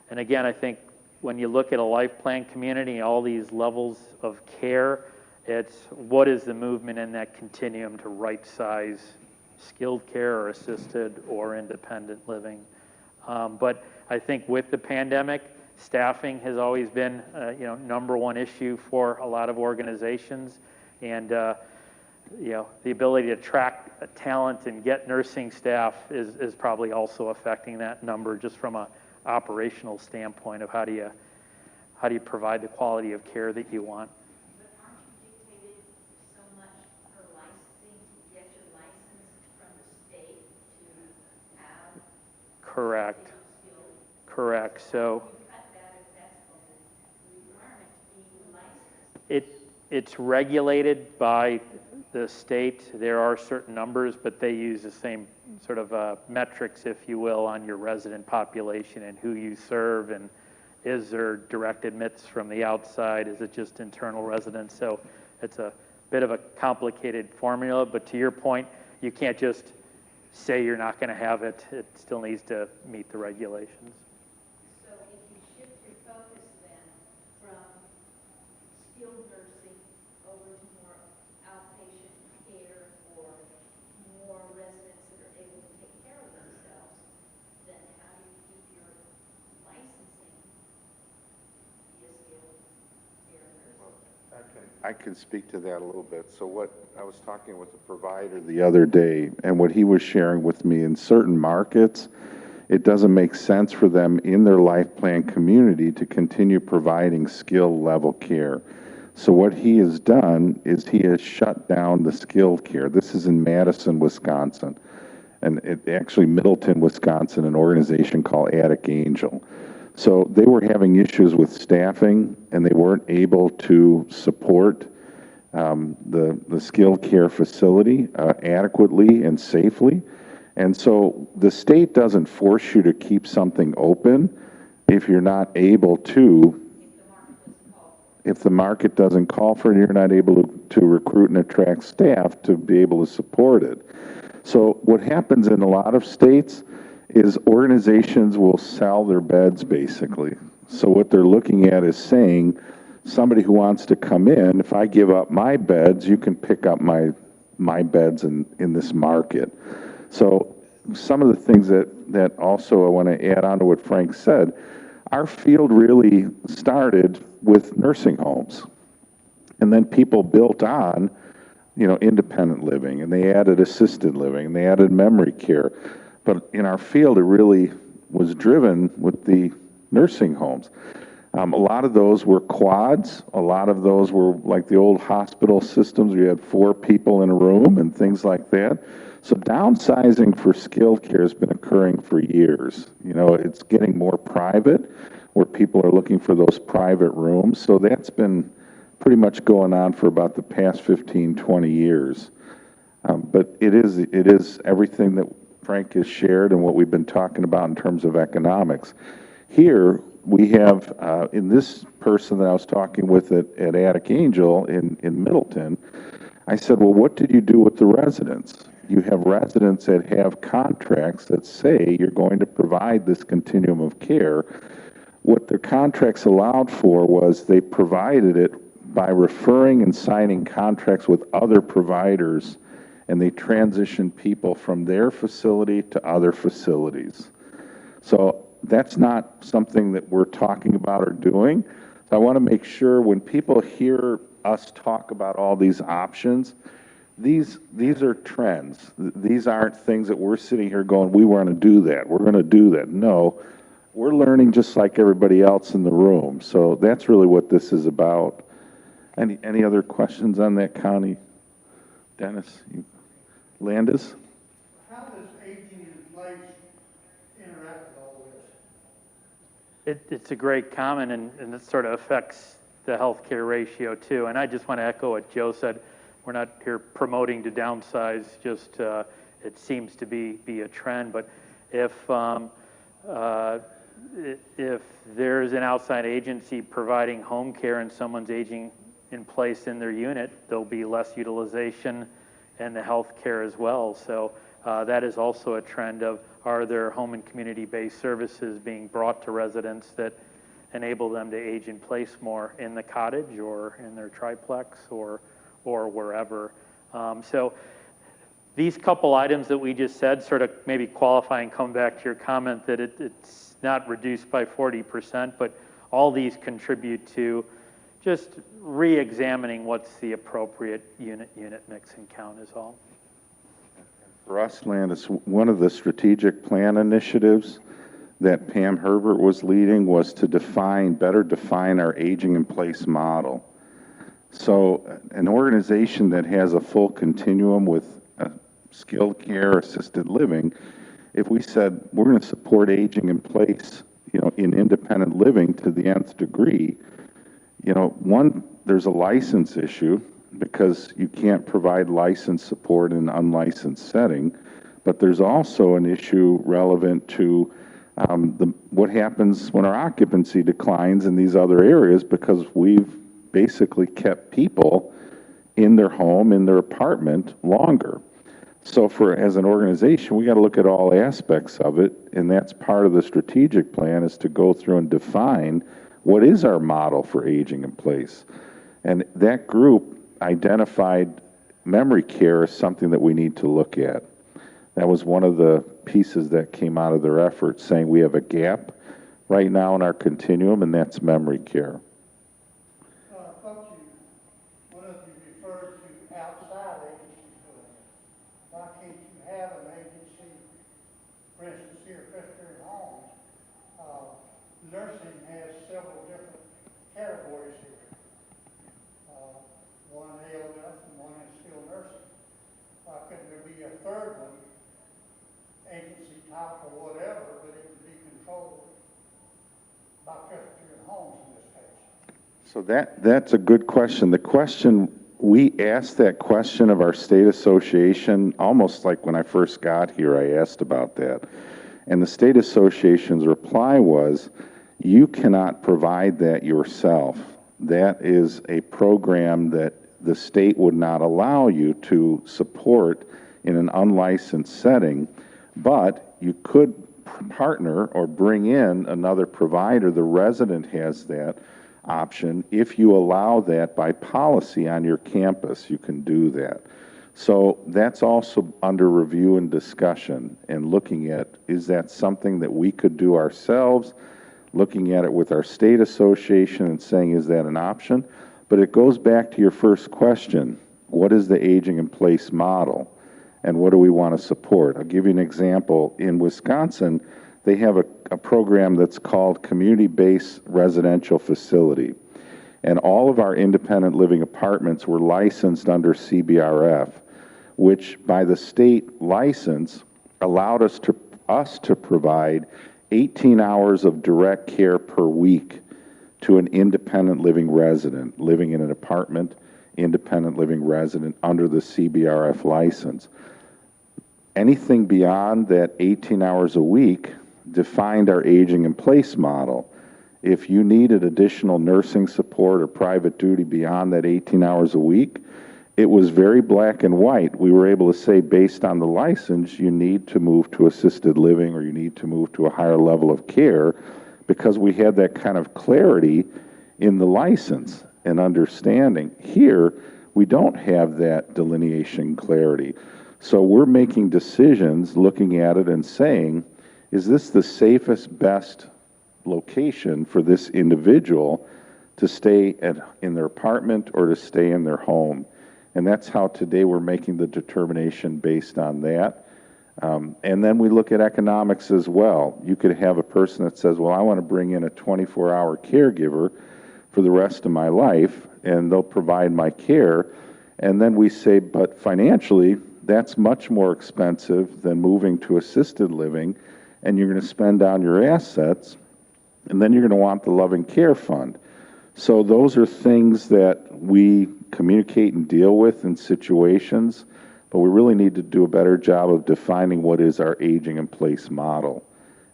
And again, I think when you look at a life plan community, all these levels of care, it's what is the movement in that continuum to right size skilled care or assisted or independent living. But I think with the pandemic, staffing has always been, number one issue for a lot of organizations, and the ability to attract talent and get nursing staff is probably also affecting that number, just from a operational standpoint of how do you provide the quality of care that you want. But aren't you dictated so much for licensing to get your license from the state to have? Correct. Correct. So it's regulated by the state. There are certain numbers, but they use the same sort of metrics, if you will, on your resident population and who you serve, and is there direct admits from the outside? Is it just internal residents? So it's a bit of a complicated formula, but to your point, you can't just say you're not going to have it. It still needs to meet the regulations. So if you shift your focus then from skilled nursing over to more I can speak to that a little bit. So what, I was talking with a provider the other day, and what he was sharing with me, in certain markets, it doesn't make sense for them in their life plan community to continue providing skill level care. So what he has done is he has shut down the skilled care. This is in Madison, Wisconsin, and actually Middleton, Wisconsin, an organization called Attic Angel. So they were having issues with staffing, and they weren't able to support the skilled care facility adequately and safely. And so the state doesn't force you to keep something open if you're not able to. If the market doesn't call for it, you're not able to recruit and attract staff to be able to support it. So what happens in a lot of states is organizations will sell their beds, basically. So what they're looking at is saying, somebody who wants to come in, if I give up my beds, you can pick up my beds in this market. So some of the things that also I want to add on to what Frank said, our field really started with nursing homes. And then people built on, independent living, and they added assisted living, and they added memory care. But in our field, it really was driven with the nursing homes. A lot of those were quads. A lot of those were like the old hospital systems where you had 4 people in a room and things like that. So downsizing for skilled care has been occurring for years. It's getting more private, where people are looking for those private rooms. So that's been pretty much going on for about the past 15, 20 years. But it is everything that Frank has shared and what we've been talking about in terms of economics. Here, we have, in this person that I was talking with at Attic Angel in Middleton, I said, well, what did you do with the residents? You have residents that have contracts that say you're going to provide this continuum of care. What their contracts allowed for was they provided it by referring and signing contracts with other providers, and they transitioned people from their facility to other facilities. So that's not something that we're talking about or doing. So I want to make sure when people hear us talk about all these options, these are trends. These aren't things that we're sitting here going, we want to do that, we're going to do that. No, we're learning just like everybody else in the room. So that's really what this is about. Any other questions on that, Connie? Dennis? Landis? How does aging in place interact with all this? It's a great comment, and it sort of affects the healthcare ratio too. And I just want to echo what Joe said. We're not here promoting to downsize, just it seems to be a trend. But if there's an outside agency providing home care and someone's aging in place in their unit, there'll be less utilization in the health care as well. So that is also a trend of, are there home and community-based services being brought to residents that enable them to age in place more in the cottage or in their triplex or wherever. So these couple items that we just said sort of maybe qualify and come back to your comment that it's not reduced by 40%, but all these contribute to just re-examining what's the appropriate unit mix and count is all. For us, Landis, one of the strategic plan initiatives that Pam Herbert was leading was to better define our aging in place model. So an organization that has a full continuum with skilled care, assisted living, if we said we're going to support aging in place, in independent living to the nth degree, one, there's a license issue because you can't provide license support in an unlicensed setting, but there's also an issue relevant to what happens when our occupancy declines in these other areas, because we've basically kept people in their home, in their apartment longer. So as an organization, we got to look at all aspects of it, and that's part of the strategic plan, is to go through and define what is our model for aging in place. And that group identified memory care as something that we need to look at. That was one of the pieces that came out of their effort, saying we have a gap right now in our continuum, and that's memory care. I thought you outside agencies doing it. Why can't you have an agency, for instance, here at Presbyterian Homes, nursing has several different categories here. One ALF and one is skilled nursing. Why couldn't there be a third one, agency type or whatever, but it would be controlled by Presbyterian Homes in this case? So that's a good question. The question, we asked that question of our state association, almost like when I first got here, I asked about that. And the state association's reply was, you cannot provide that yourself. That is a program that the state would not allow you to support in an unlicensed setting, but you could partner or bring in another provider. The resident has that option. If you allow that by policy on your campus, you can do that. So that's also under review and discussion, and looking at, is that something that we could do ourselves, looking at it with our state association and saying, is that an option? But it goes back to your first question, what is the aging in place model, and what do we want to support? I'll give you an example. In Wisconsin, they have a program that's called Community-Based Residential Facility. And all of our independent living apartments were licensed under CBRF, which by the state license allowed us to provide 18 hours of direct care per week to an independent living resident, living in an apartment, independent living resident under the CBRF license. Anything beyond that 18 hours a week defined our aging in place model. If you needed additional nursing support or private duty beyond that 18 hours a week, it was very black and white. We were able to say, based on the license, you need to move to assisted living or you need to move to a higher level of care, because we had that kind of clarity in the license and understanding. Here, we don't have that delineation clarity. So we're making decisions, looking at it and saying, is this the safest, best location for this individual to stay in their apartment or to stay in their home? And that's how today we're making the determination based on that. And then we look at economics as well. You could have a person that says, well, I want to bring in a 24-hour caregiver for the rest of my life, and they'll provide my care. And then we say, but financially, that's much more expensive than moving to assisted living, and you're going to spend down your assets, and then you're going to want the loving care fund. So those are things that we communicate and deal with in situations, but we really need to do a better job of defining what is our aging in place model.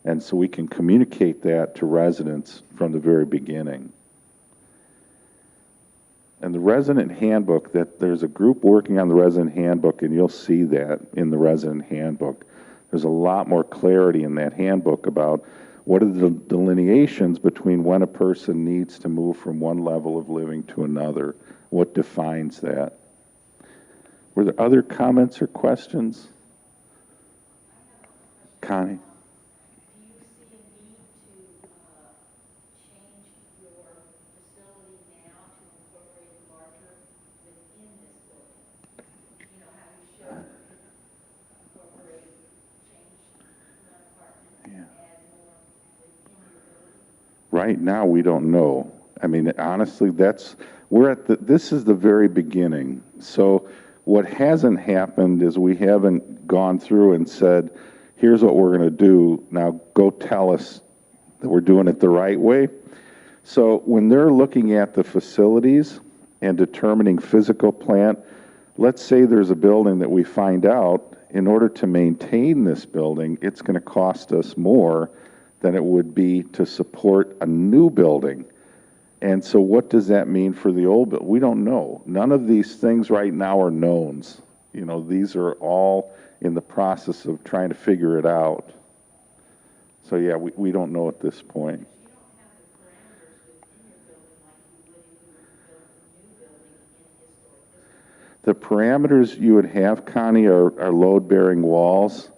And so we can communicate that to residents from the very beginning. And the resident handbook, that there's a group working on the resident handbook, and you'll see that in the resident handbook. There's a lot more clarity in that handbook about what are the delineations between when a person needs to move from one level of living to another. What defines that? Were there other comments or questions? Connie? Do you see a need to change your facility now to incorporate it larger within this building? You know how you should incorporate, change one apartment and add more within your building? Right now, we don't know. I mean, honestly, this is the very beginning. So what hasn't happened is we haven't gone through and said, here's what we're going to do. Now go tell us that we're doing it the right way. So when they're looking at the facilities and determining physical plant, let's say there's a building that we find out, in order to maintain this building, it's going to cost us more than it would be to support a new building. And so what does that mean for the old building? We don't know. None of these things right now are knowns. You know, these are all in the process of trying to figure it out. So yeah, we don't know at this point. You don't have the parameters within your building like you would if you were to build a new building in historic district. The parameters you would have, Connie, are load-bearing walls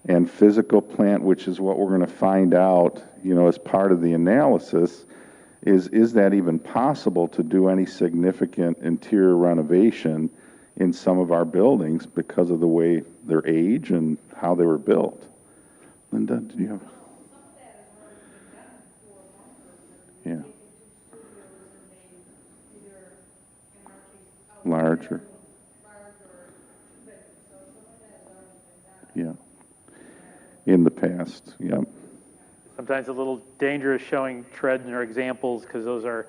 and physical plant, which is what we're going to find out, you know, as part of the analysis. Is that even possible to do any significant interior renovation in some of our buildings because of the way their age and how they were built. Linda, do you have? Yeah. Larger. Yeah. In the past, yeah. Sometimes a little dangerous showing treads or examples because those are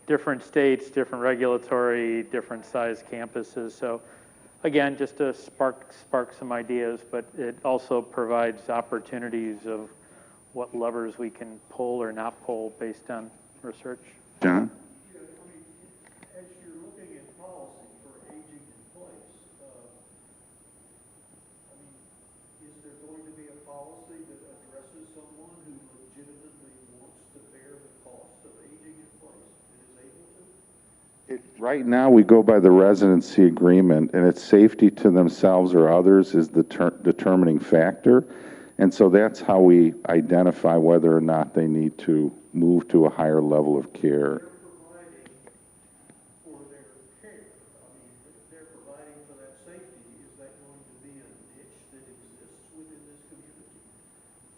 different states, different regulatory, different size campuses. So again, just to spark some ideas, but it also provides opportunities of what levers we can pull or not pull based on research. John? Yeah, I mean, as you're looking at policy for aging in place, I mean, is there going to be a policy that addresses someone who legitimately wants to bear the cost of aging in place and is able to? Right now, we go by the residency agreement, and it's safety to themselves or others is the determining factor. And so that's how we identify whether or not they need to move to a higher level of care. They're providing for their care. I mean, they're providing for that safety. Is that going to be a niche that exists within this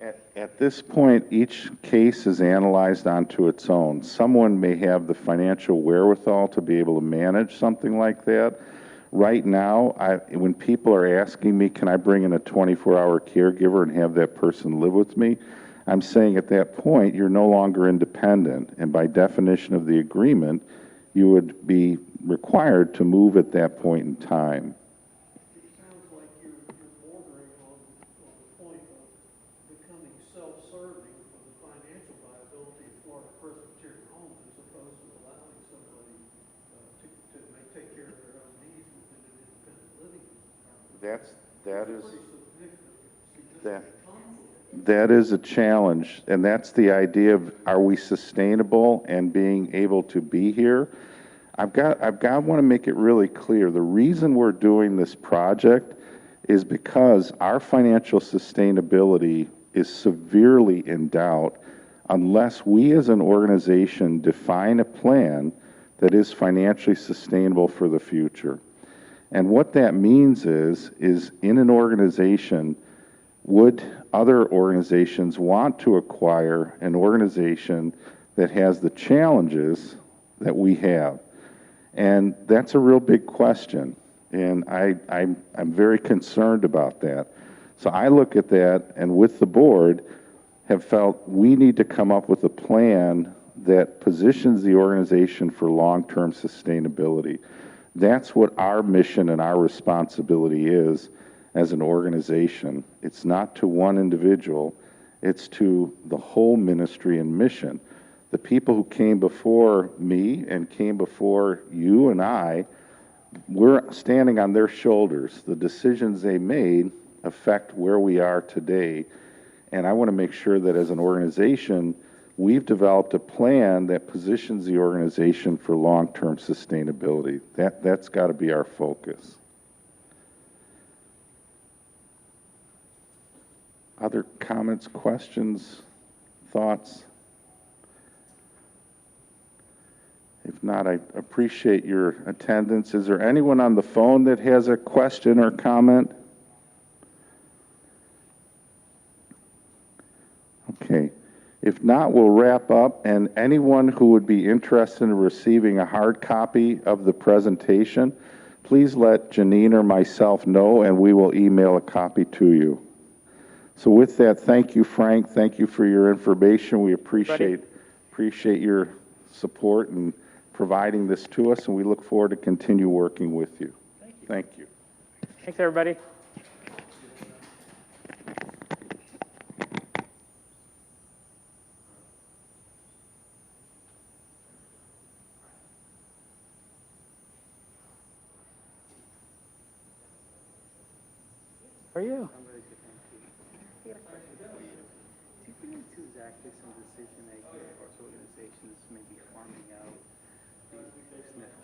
community? At this point, each case is analyzed onto its own. Someone may have the financial wherewithal to be able to manage something like that. Right now, when people are asking me, can I bring in a 24-hour caregiver and have that person live with me? I'm saying at that point, you're no longer independent. And by definition of the agreement, you would be required to move at that point in time. It sounds like you're bordering on the point of becoming self-serving for the financial viability of Florida Presbyterian homes as opposed to allowing somebody to take care of their own needs within an independent living environment. That is Pretty significant that. conflict. That is a challenge, and that's the idea of, are we sustainable and being able to be here? I want to make it really clear. The reason we're doing this project is because our financial sustainability is severely in doubt unless we as an organization define a plan that is financially sustainable for the future. And what that means is in an organization, would other organizations want to acquire an organization that has the challenges that we have? And that's a real big question, and I'm very concerned about that. So I look at that, and with the board, have felt we need to come up with a plan that positions the organization for long-term sustainability. That's what our mission and our responsibility is as an organization. It's not to one individual, it's to the whole ministry and mission. The people who came before me and came before you and I, we're standing on their shoulders. The decisions they made affect where we are today. And I want to make sure that as an organization, we've developed a plan that positions the organization for long-term sustainability. That's got to be our focus. Other comments, questions, thoughts? If not, I appreciate your attendance. Is there anyone on the phone that has a question or comment? Okay. If not, we'll wrap up, and anyone who would be interested in receiving a hard copy of the presentation, please let Janine or myself know, and we will email a copy to you. So with that, thank you, Frank. Thank you for your information. We appreciate your support and providing this to us, and we look forward to continue working with you. Thank you. Thanks, everybody. How are you? I'm very good, thank you. Do you think into exactly some decision making across organizations, maybe farming out the SNF